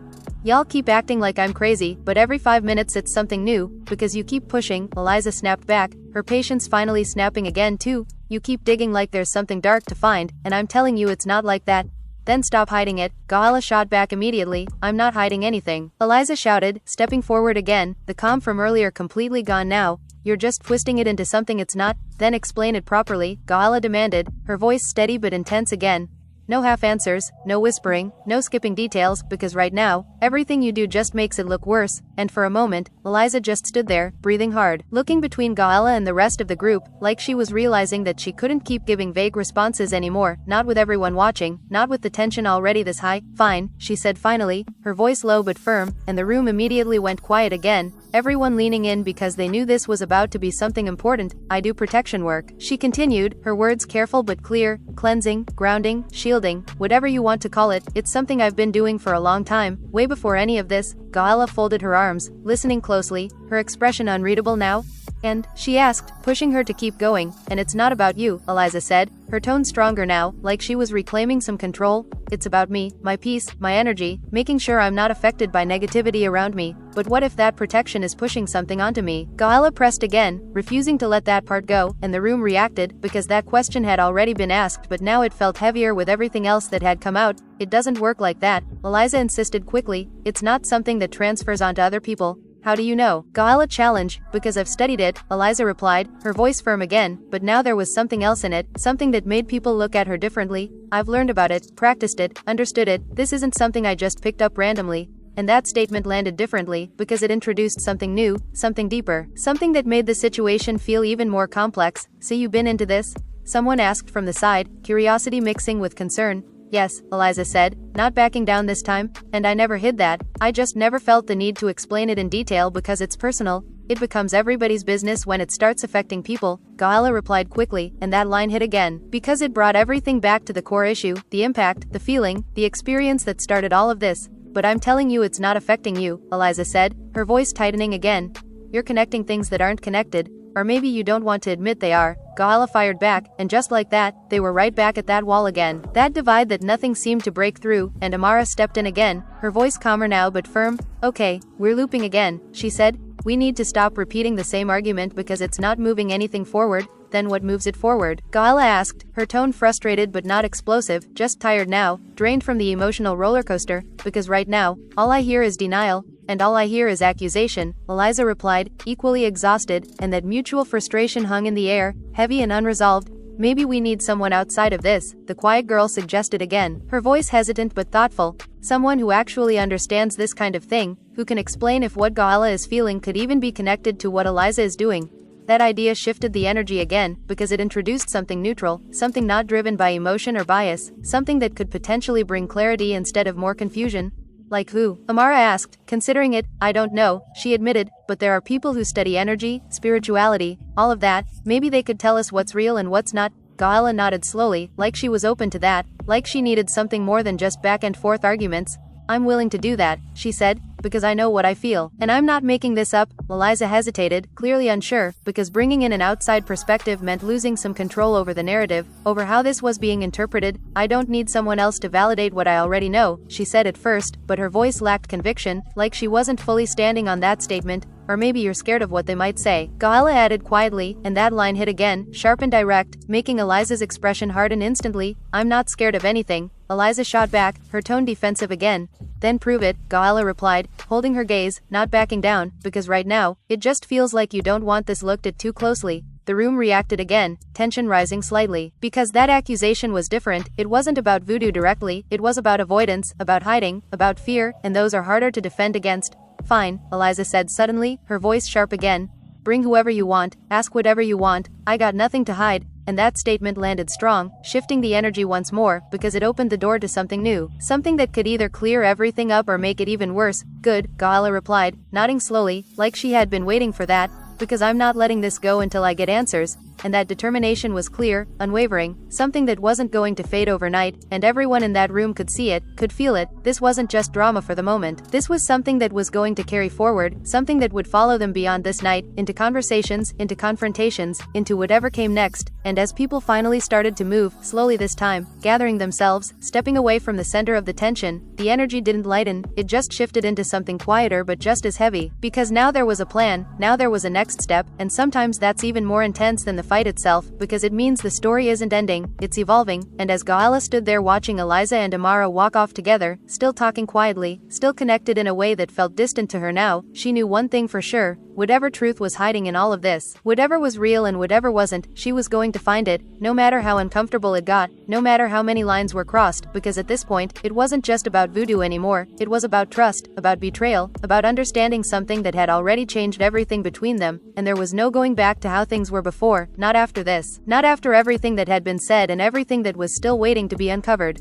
Y'all keep acting like I'm crazy, but every 5 minutes it's something new, because you keep pushing, Eliza snapped back, her patience finally snapping again too. You keep digging like there's something dark to find, and I'm telling you it's not like that. Then stop hiding it. Gaelle shot back immediately. I'm not hiding anything. Eliza shouted, stepping forward again, the calm from earlier completely gone now. You're just twisting it into something it's not. Then explain it properly, Gaelle demanded, her voice steady but intense again. No half answers, no whispering, no skipping details, because right now, everything you do just makes it look worse. And for a moment, Eliza just stood there, breathing hard, looking between Gaelle and the rest of the group, like she was realizing that she couldn't keep giving vague responses anymore, not with everyone watching, not with the tension already this high. Fine, she said finally, her voice low but firm, and the room immediately went quiet again, everyone leaning in because they knew this was about to be something important. I do protection work, she continued, her words careful but clear, cleansing, grounding, shielding, whatever you want to call it. It's something I've been doing for a long time, way before any of this. Gaelle folded her arms, listening closely, her expression unreadable now. And, she asked, pushing her to keep going, and it's not about you, Eliza said, her tone stronger now, like she was reclaiming some control. It's about me, my peace, my energy, making sure I'm not affected by negativity around me. But what if that protection is pushing something onto me? Gaelle pressed again, refusing to let that part go, and the room reacted, because that question had already been asked, but now it felt heavier with everything else that had come out. It doesn't work like that, Eliza insisted quickly. It's not something that transfers onto other people. How do you know? Gaelle challenged. Because I've studied it, Eliza replied, her voice firm again, but now there was something else in it, something that made people look at her differently. I've learned about it, practiced it, understood it, this isn't something I just picked up randomly. And that statement landed differently, because it introduced something new, something deeper, something that made the situation feel even more complex. So you've been into this? Someone asked from the side, curiosity mixing with concern. Yes, Eliza said, not backing down this time, and I never hid that. I just never felt the need to explain it in detail because it's personal. It becomes everybody's business when it starts affecting people, Gaelle replied quickly, and that line hit again, because it brought everything back to the core issue, the impact, the feeling, the experience that started all of this. But I'm telling you it's not affecting you, Eliza said, her voice tightening again. You're connecting things that aren't connected. Or maybe you don't want to admit they are. Gaelle fired back, and just like that, they were right back at that wall again. That divide that nothing seemed to break through, and Amara stepped in again, her voice calmer now but firm. Okay, we're looping again, she said. We need to stop repeating the same argument because it's not moving anything forward. Then what moves it forward? Gaelle asked, her tone frustrated but not explosive, just tired now, drained from the emotional roller coaster, because right now, all I hear is denial, and all I hear is accusation, Eliza replied, equally exhausted, and that mutual frustration hung in the air, heavy and unresolved. Maybe we need someone outside of this, the quiet girl suggested again, her voice hesitant but thoughtful. Someone who actually understands this kind of thing, who can explain if what Gaelle is feeling could even be connected to what Eliza is doing. That idea shifted the energy again, because it introduced something neutral, something not driven by emotion or bias, something that could potentially bring clarity instead of more confusion. Like who? Amara asked, considering it, I don't know, she admitted, but there are people who study energy, spirituality, all of that, maybe they could tell us what's real and what's not. Gaelle nodded slowly, like she was open to that, like she needed something more than just back and forth arguments. I'm willing to do that, she said, because I know what I feel. And I'm not making this up. Eliza hesitated, clearly unsure, because bringing in an outside perspective meant losing some control over the narrative, over how this was being interpreted. I don't need someone else to validate what I already know, she said at first, but her voice lacked conviction, like she wasn't fully standing on that statement. Or maybe you're scared of what they might say, Gaelle added quietly, and that line hit again, sharp and direct, making Eliza's expression harden instantly. I'm not scared of anything. Eliza shot back, her tone defensive again. Then prove it, Gaelle replied, holding her gaze, not backing down, because right now, it just feels like you don't want this looked at too closely. The room reacted again, tension rising slightly. Because that accusation was different, it wasn't about voodoo directly, it was about avoidance, about hiding, about fear, and those are harder to defend against. Fine, Eliza said suddenly, her voice sharp again. Bring whoever you want, ask whatever you want, I got nothing to hide. And that statement landed strong, shifting the energy once more, because it opened the door to something new, something that could either clear everything up or make it even worse. Good, Gaelle replied, nodding slowly, like she had been waiting for that, because I'm not letting this go until I get answers. And that determination was clear, unwavering, something that wasn't going to fade overnight, and everyone in that room could see it, could feel it. This wasn't just drama for the moment. This was something that was going to carry forward, something that would follow them beyond this night, into conversations, into confrontations, into whatever came next. And as people finally started to move, slowly this time, gathering themselves, stepping away from the center of the tension, the energy didn't lighten, it just shifted into something quieter but just as heavy. Because now there was a plan, now there was a next step, and sometimes that's even more intense than the fight itself, because it means the story isn't ending, it's evolving. And as Gaelle stood there watching Eliza and Amara walk off together, still talking quietly, still connected in a way that felt distant to her now, she knew one thing for sure. Whatever truth was hiding in all of this, whatever was real and whatever wasn't, she was going to find it, no matter how uncomfortable it got, no matter how many lines were crossed, because at this point, it wasn't just about voodoo anymore, it was about trust, about betrayal, about understanding something that had already changed everything between them, and there was no going back to how things were before, not after this, not after everything that had been said and everything that was still waiting to be uncovered.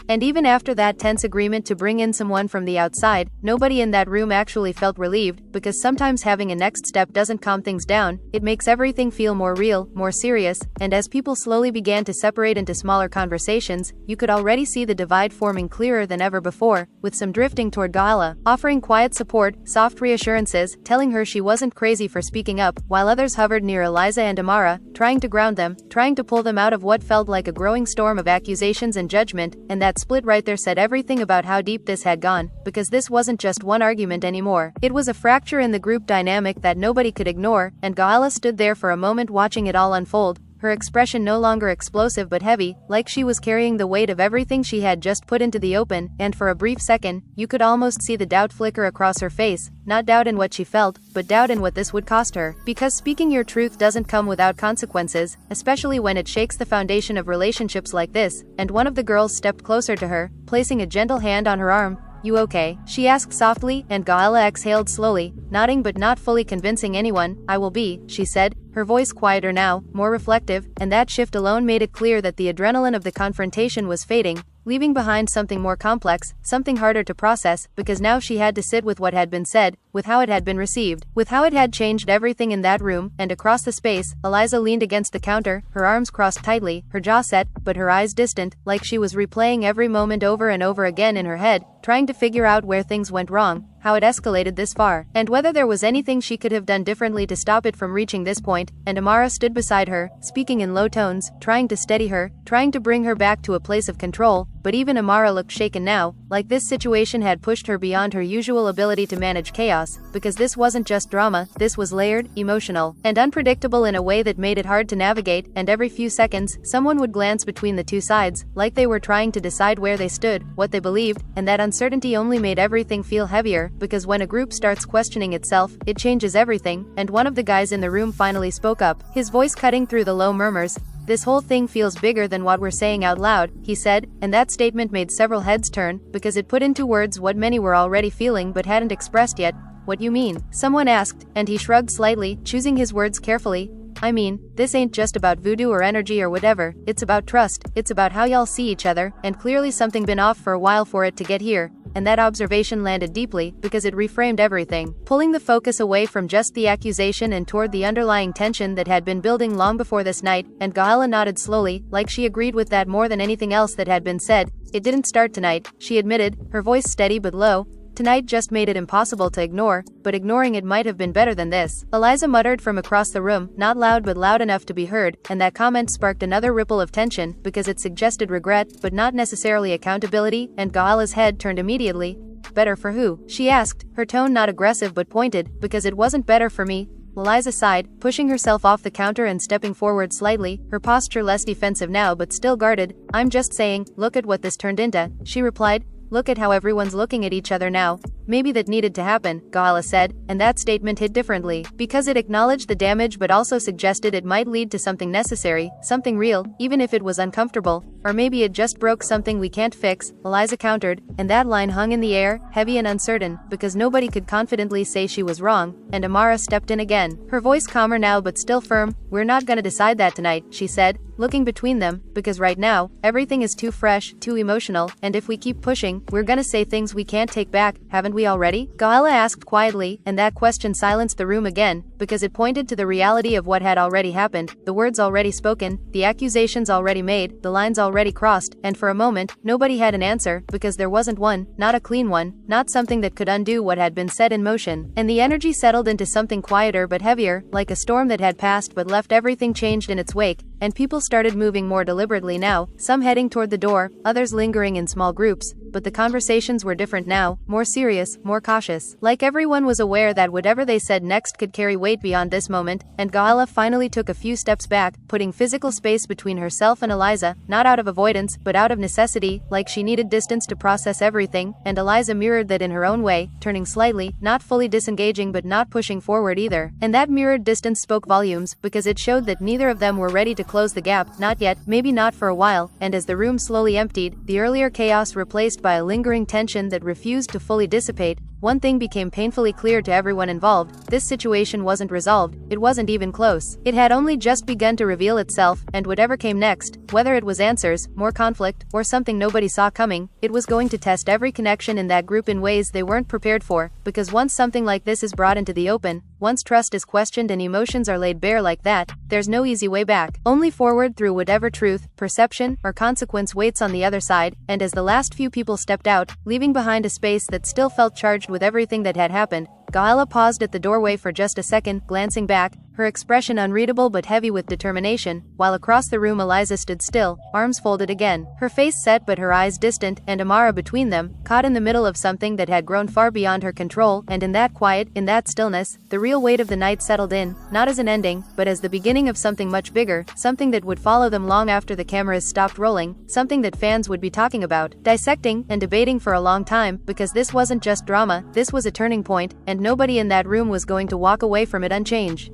And even after that tense agreement to bring in someone from the outside, nobody in that room actually felt relieved, because sometimes having a next step doesn't calm things down, it makes everything feel more real, more serious, and as people slowly began to separate into smaller conversations, you could already see the divide forming clearer than ever before, with some drifting toward Gaelle, offering quiet support, soft reassurances, telling her she wasn't crazy for speaking up, while others hovered near Eliza and Amara, trying to ground them, trying to pull them out of what felt like a growing storm of accusations and judgment, and that split right there said everything about how deep this had gone, because this wasn't just one argument anymore. It was a fracture in the group dynamic that nobody could ignore, and Gaelle stood there for a moment watching it all unfold, her expression no longer explosive but heavy, like she was carrying the weight of everything she had just put into the open, and for a brief second, you could almost see the doubt flicker across her face, not doubt in what she felt, but doubt in what this would cost her. Because speaking your truth doesn't come without consequences, especially when it shakes the foundation of relationships like this, and one of the girls stepped closer to her, placing a gentle hand on her arm. "You okay?" she asked softly, and Gaelle exhaled slowly, nodding but not fully convincing anyone. "I will be," she said, her voice quieter now, more reflective, and that shift alone made it clear that the adrenaline of the confrontation was fading, leaving behind something more complex, something harder to process, because now she had to sit with what had been said, with how it had been received, with how it had changed everything in that room, and across the space, Eliza leaned against the counter, her arms crossed tightly, her jaw set, but her eyes distant, like she was replaying every moment over and over again in her head, trying to figure out where things went wrong, how it escalated this far, and whether there was anything she could have done differently to stop it from reaching this point. And Amara stood beside her, speaking in low tones, trying to steady her, trying to bring her back to a place of control, but even Amara looked shaken now, like this situation had pushed her beyond her usual ability to manage chaos, because this wasn't just drama, this was layered, emotional, and unpredictable in a way that made it hard to navigate, and every few seconds, someone would glance between the two sides, like they were trying to decide where they stood, what they believed, and that uncertainty only made everything feel heavier, because when a group starts questioning itself, it changes everything, and one of the guys in the room finally spoke up, his voice cutting through the low murmurs. "This whole thing feels bigger than what we're saying out loud," he said, and that statement made several heads turn, because it put into words what many were already feeling but hadn't expressed yet. "What you mean?" someone asked, and he shrugged slightly, choosing his words carefully. "I mean, this ain't just about voodoo or energy or whatever, it's about trust, it's about how y'all see each other, and clearly something been off for a while for it to get here." And that observation landed deeply, because it reframed everything, pulling the focus away from just the accusation and toward the underlying tension that had been building long before this night, and Gaelle nodded slowly, like she agreed with that more than anything else that had been said. "It didn't start tonight," she admitted, her voice steady but low. "Tonight just made it impossible to ignore, but ignoring it might have been better than this." Eliza muttered from across the room, not loud but loud enough to be heard, and that comment sparked another ripple of tension, because it suggested regret, but not necessarily accountability, and Gaelle's head turned immediately. "Better for who?" she asked, her tone not aggressive but pointed. "Because it wasn't better for me." Eliza sighed, pushing herself off the counter and stepping forward slightly, her posture less defensive now but still guarded. "I'm just saying, look at what this turned into," she replied. "Look at how everyone's looking at each other now." "Maybe that needed to happen," Gaelle said, and that statement hit differently, because it acknowledged the damage but also suggested it might lead to something necessary, something real, even if it was uncomfortable. "Or maybe it just broke something we can't fix," Eliza countered, and that line hung in the air, heavy and uncertain, because nobody could confidently say she was wrong, and Amara stepped in again, her voice calmer now but still firm. "We're not gonna decide that tonight," she said, looking between them, "because right now, everything is too fresh, too emotional, and if we keep pushing, we're gonna say things we can't take back, haven't we already?" Gaelle asked quietly, and that question silenced the room again, because it pointed to the reality of what had already happened, the words already spoken, the accusations already made, the lines already crossed, and for a moment, nobody had an answer, because there wasn't one, not a clean one, not something that could undo what had been set in motion, and the energy settled into something quieter but heavier, like a storm that had passed but left everything changed in its wake, and people started moving more deliberately now, some heading toward the door, others lingering in small groups, but the conversations were different now, more serious, more cautious, like everyone was aware that whatever they said next could carry weight beyond this moment, and Gaelle finally took a few steps back, putting physical space between herself and Eliza, not out of avoidance, but out of necessity, like she needed distance to process everything, and Eliza mirrored that in her own way, turning slightly, not fully disengaging but not pushing forward either, and that mirrored distance spoke volumes, because it showed that neither of them were ready to close the gap, not yet, maybe not for a while, and as the room slowly emptied, the earlier chaos replaced by a lingering tension that refused to fully dissipate, one thing became painfully clear to everyone involved: this situation wasn't resolved, it wasn't even close. It had only just begun to reveal itself, and whatever came next, whether it was answers, more conflict, or something nobody saw coming, it was going to test every connection in that group in ways they weren't prepared for, because once something like this is brought into the open, once trust is questioned and emotions are laid bare like that, there's no easy way back. Only forward through whatever truth, perception, or consequence waits on the other side. And as the last few people stepped out, leaving behind a space that still felt charged with everything that had happened, Gaelle paused at the doorway for just a second, glancing back, her expression unreadable but heavy with determination, while across the room Eliza stood still, arms folded again, her face set but her eyes distant, and Amara between them, caught in the middle of something that had grown far beyond her control. And in that quiet, in that stillness, the real weight of the night settled in, not as an ending, but as the beginning of something much bigger, something that would follow them long after the cameras stopped rolling, something that fans would be talking about, dissecting, and debating for a long time, because this wasn't just drama, this was a turning point, and nobody in that room was going to walk away from it unchanged.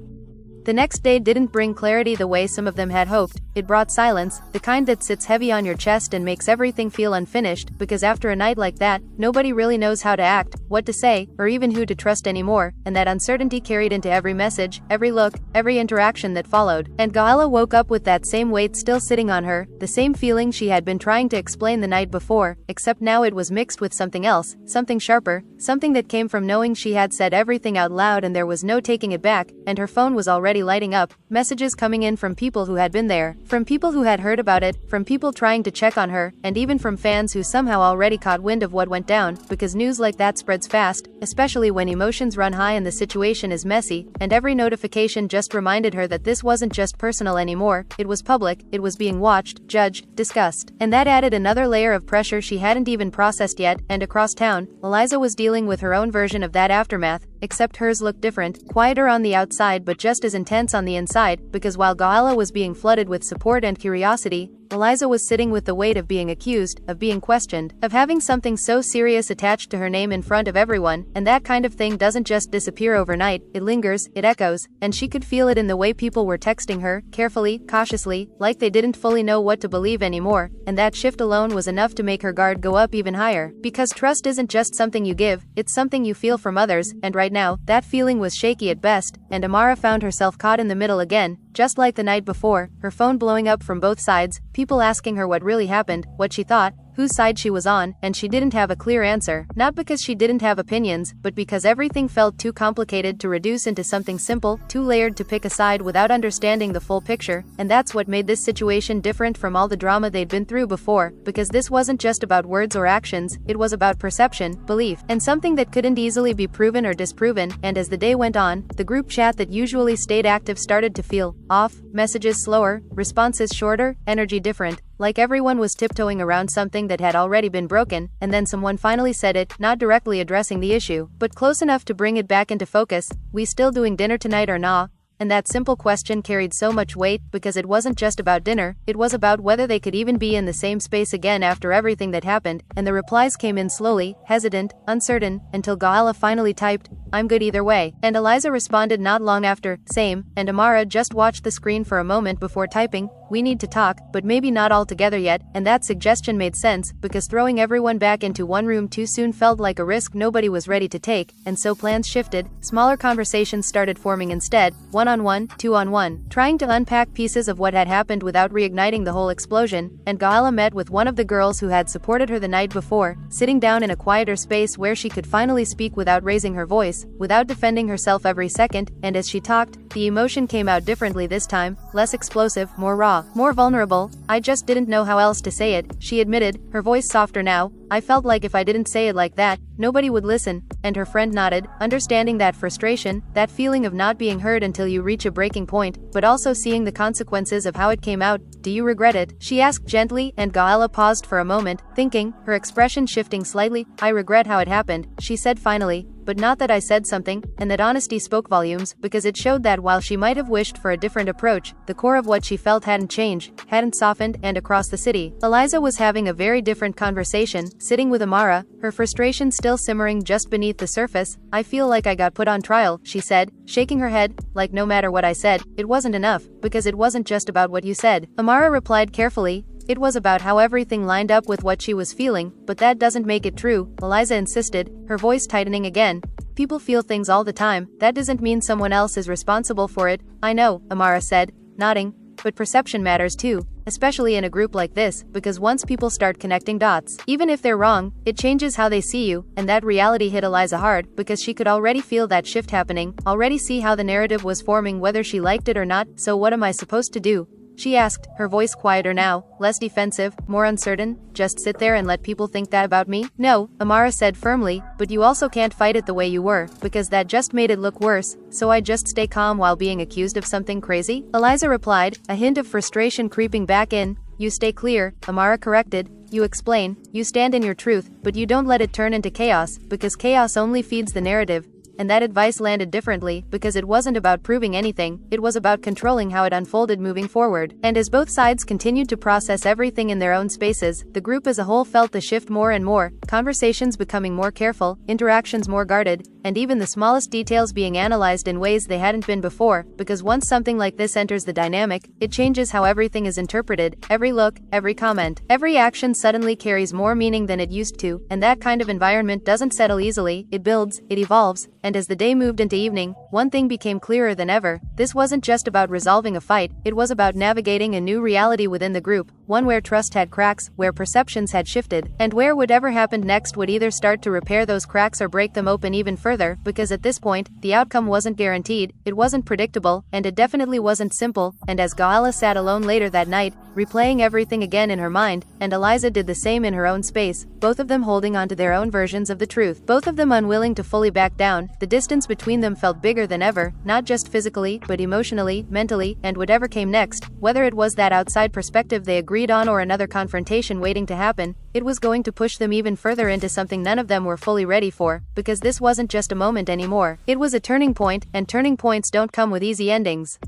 The next day didn't bring clarity the way some of them had hoped. It brought silence, the kind that sits heavy on your chest and makes everything feel unfinished, because after a night like that, nobody really knows how to act, what to say, or even who to trust anymore, and that uncertainty carried into every message, every look, every interaction that followed. And Gaelle woke up with that same weight still sitting on her, the same feeling she had been trying to explain the night before, except now it was mixed with something else, something sharper, something that came from knowing she had said everything out loud and there was no taking it back, and her phone was already lighting up, messages coming in from people who had been there, from people who had heard about it, from people trying to check on her, and even from fans who somehow already caught wind of what went down, because news like that spreads fast, especially when emotions run high and the situation is messy, and every notification just reminded her that this wasn't just personal anymore, it was public, it was being watched, judged, discussed. And that added another layer of pressure she hadn't even processed yet. And across town, Eliza was dealing with her own version of that aftermath, except hers looked different, quieter on the outside but just as intense on the inside, because while Gaelle was being flooded with support and curiosity, Eliza was sitting with the weight of being accused, of being questioned, of having something so serious attached to her name in front of everyone. And that kind of thing doesn't just disappear overnight, it lingers, it echoes, and she could feel it in the way people were texting her, carefully, cautiously, like they didn't fully know what to believe anymore. And that shift alone was enough to make her guard go up even higher, because trust isn't just something you give, it's something you feel from others, and right now, that feeling was shaky at best. And Amara found herself caught in the middle again, just like the night before, her phone blowing up from both sides, people asking her what really happened, what she thought, whose side she was on, and she didn't have a clear answer, not because she didn't have opinions, but because everything felt too complicated to reduce into something simple, too layered to pick a side without understanding the full picture. And that's what made this situation different from all the drama they'd been through before, because this wasn't just about words or actions, it was about perception, belief, and something that couldn't easily be proven or disproven. And as the day went on, the group chat that usually stayed active started to feel off, messages slower, responses shorter, energy different, like everyone was tiptoeing around something that had already been broken. And then someone finally said it, not directly addressing the issue, but close enough to bring it back into focus: "We still doing dinner tonight or nah?" And that simple question carried so much weight, because it wasn't just about dinner, it was about whether they could even be in the same space again after everything that happened. And the replies came in slowly, hesitant, uncertain, until Gaelle finally typed, "I'm good either way." And Eliza responded not long after, "Same." And Amara just watched the screen for a moment before typing, "We need to talk, but maybe not all together yet." And that suggestion made sense, because throwing everyone back into one room too soon felt like a risk nobody was ready to take, and so plans shifted. Smaller conversations started forming instead, one-on-one, two-on-one, trying to unpack pieces of what had happened without reigniting the whole explosion. And Gaelle met with one of the girls who had supported her the night before, sitting down in a quieter space where she could finally speak without raising her voice, without defending herself every second. And as she talked, the emotion came out differently this time, less explosive, more raw, more vulnerable. "I just didn't know how else to say it," she admitted, her voice softer now. "I felt like if I didn't say it like that, nobody would listen." And her friend nodded, understanding that frustration, that feeling of not being heard until you reach a breaking point, but also seeing the consequences of how it came out. "Do you regret it?" she asked gently. And Gaelle paused for a moment, thinking, her expression shifting slightly. "I regret how it happened," she said finally, "but not that I said something." And that honesty spoke volumes, because it showed that while she might have wished for a different approach, the core of what she felt hadn't changed, hadn't softened. And across the city, Eliza was having a very different conversation, sitting with Amara, her frustration still simmering just beneath the surface. "I feel like I got put on trial," she said, shaking her head, like no matter what I said, it wasn't enough, because it wasn't just about what you said. Amara replied carefully, It was about how everything lined up with what she was feeling, but that doesn't make it true, Eliza insisted, her voice tightening again. People feel things all the time, that doesn't mean someone else is responsible for it. I know, Amara said, nodding. But perception matters too, especially in a group like this, because once people start connecting dots, even if they're wrong, it changes how they see you, and that reality hit Eliza hard, because she could already feel that shift happening, already see how the narrative was forming whether she liked it or not. So what am I supposed to do? She asked, her voice quieter now, less defensive, more uncertain. Just sit there and let people think that about me? No, Amara said firmly, but you also can't fight it the way you were, because that just made it look worse, so I just stay calm while being accused of something crazy? Eliza replied, a hint of frustration creeping back in. You stay clear, Amara corrected. You explain, you stand in your truth, but you don't let it turn into chaos, because chaos only feeds the narrative. And that advice landed differently, because it wasn't about proving anything, it was about controlling how it unfolded moving forward. And as both sides continued to process everything in their own spaces, the group as a whole felt the shift more and more, conversations becoming more careful, interactions more guarded, and even the smallest details being analyzed in ways they hadn't been before, because once something like this enters the dynamic, it changes how everything is interpreted. Every look, every comment, every action suddenly carries more meaning than it used to, and that kind of environment doesn't settle easily, it builds, it evolves. And as the day moved into evening, one thing became clearer than ever. This wasn't just about resolving a fight, it was about navigating a new reality within the group, one where trust had cracks, where perceptions had shifted, and where whatever happened next would either start to repair those cracks or break them open even further, because at this point, the outcome wasn't guaranteed, it wasn't predictable, and it definitely wasn't simple. And as Gaelle sat alone later that night, replaying everything again in her mind, and Eliza did the same in her own space, both of them holding on to their own versions of the truth, both of them unwilling to fully back down, the distance between them felt bigger than ever, not just physically, but emotionally, mentally, and whatever came next, whether it was that outside perspective they agreed on or another confrontation waiting to happen, it was going to push them even further into something none of them were fully ready for, because this wasn't just a moment anymore, it was a turning point, and turning points don't come with easy endings.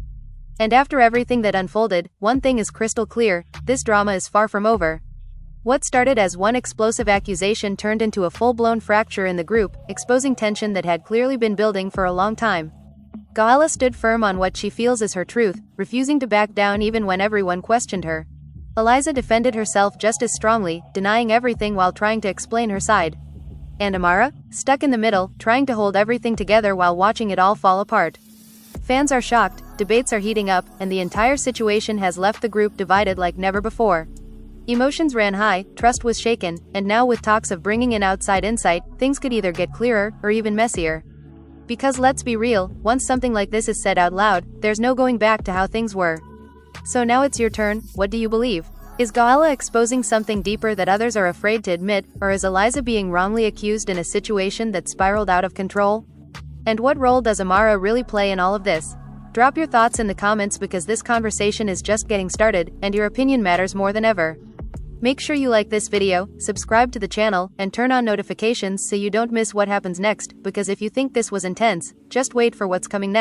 And after everything that unfolded, one thing is crystal clear, this drama is far from over. What started as one explosive accusation turned into a full-blown fracture in the group, exposing tension that had clearly been building for a long time. Gaelle stood firm on what she feels is her truth, refusing to back down even when everyone questioned her. Eliza defended herself just as strongly, denying everything while trying to explain her side. And Amara, stuck in the middle, trying to hold everything together while watching it all fall apart. Fans are shocked, debates are heating up, and the entire situation has left the group divided like never before. Emotions ran high, trust was shaken, and now with talks of bringing in outside insight, things could either get clearer, or even messier. Because let's be real, once something like this is said out loud, there's no going back to how things were. So now it's your turn, what do you believe? Is Gaelle exposing something deeper that others are afraid to admit, or is Eliza being wrongly accused in a situation that spiraled out of control? And what role does Amara really play in all of this? Drop your thoughts in the comments because this conversation is just getting started, and your opinion matters more than ever. Make sure you like this video, subscribe to the channel, and turn on notifications so you don't miss what happens next, because if you think this was intense, just wait for what's coming next.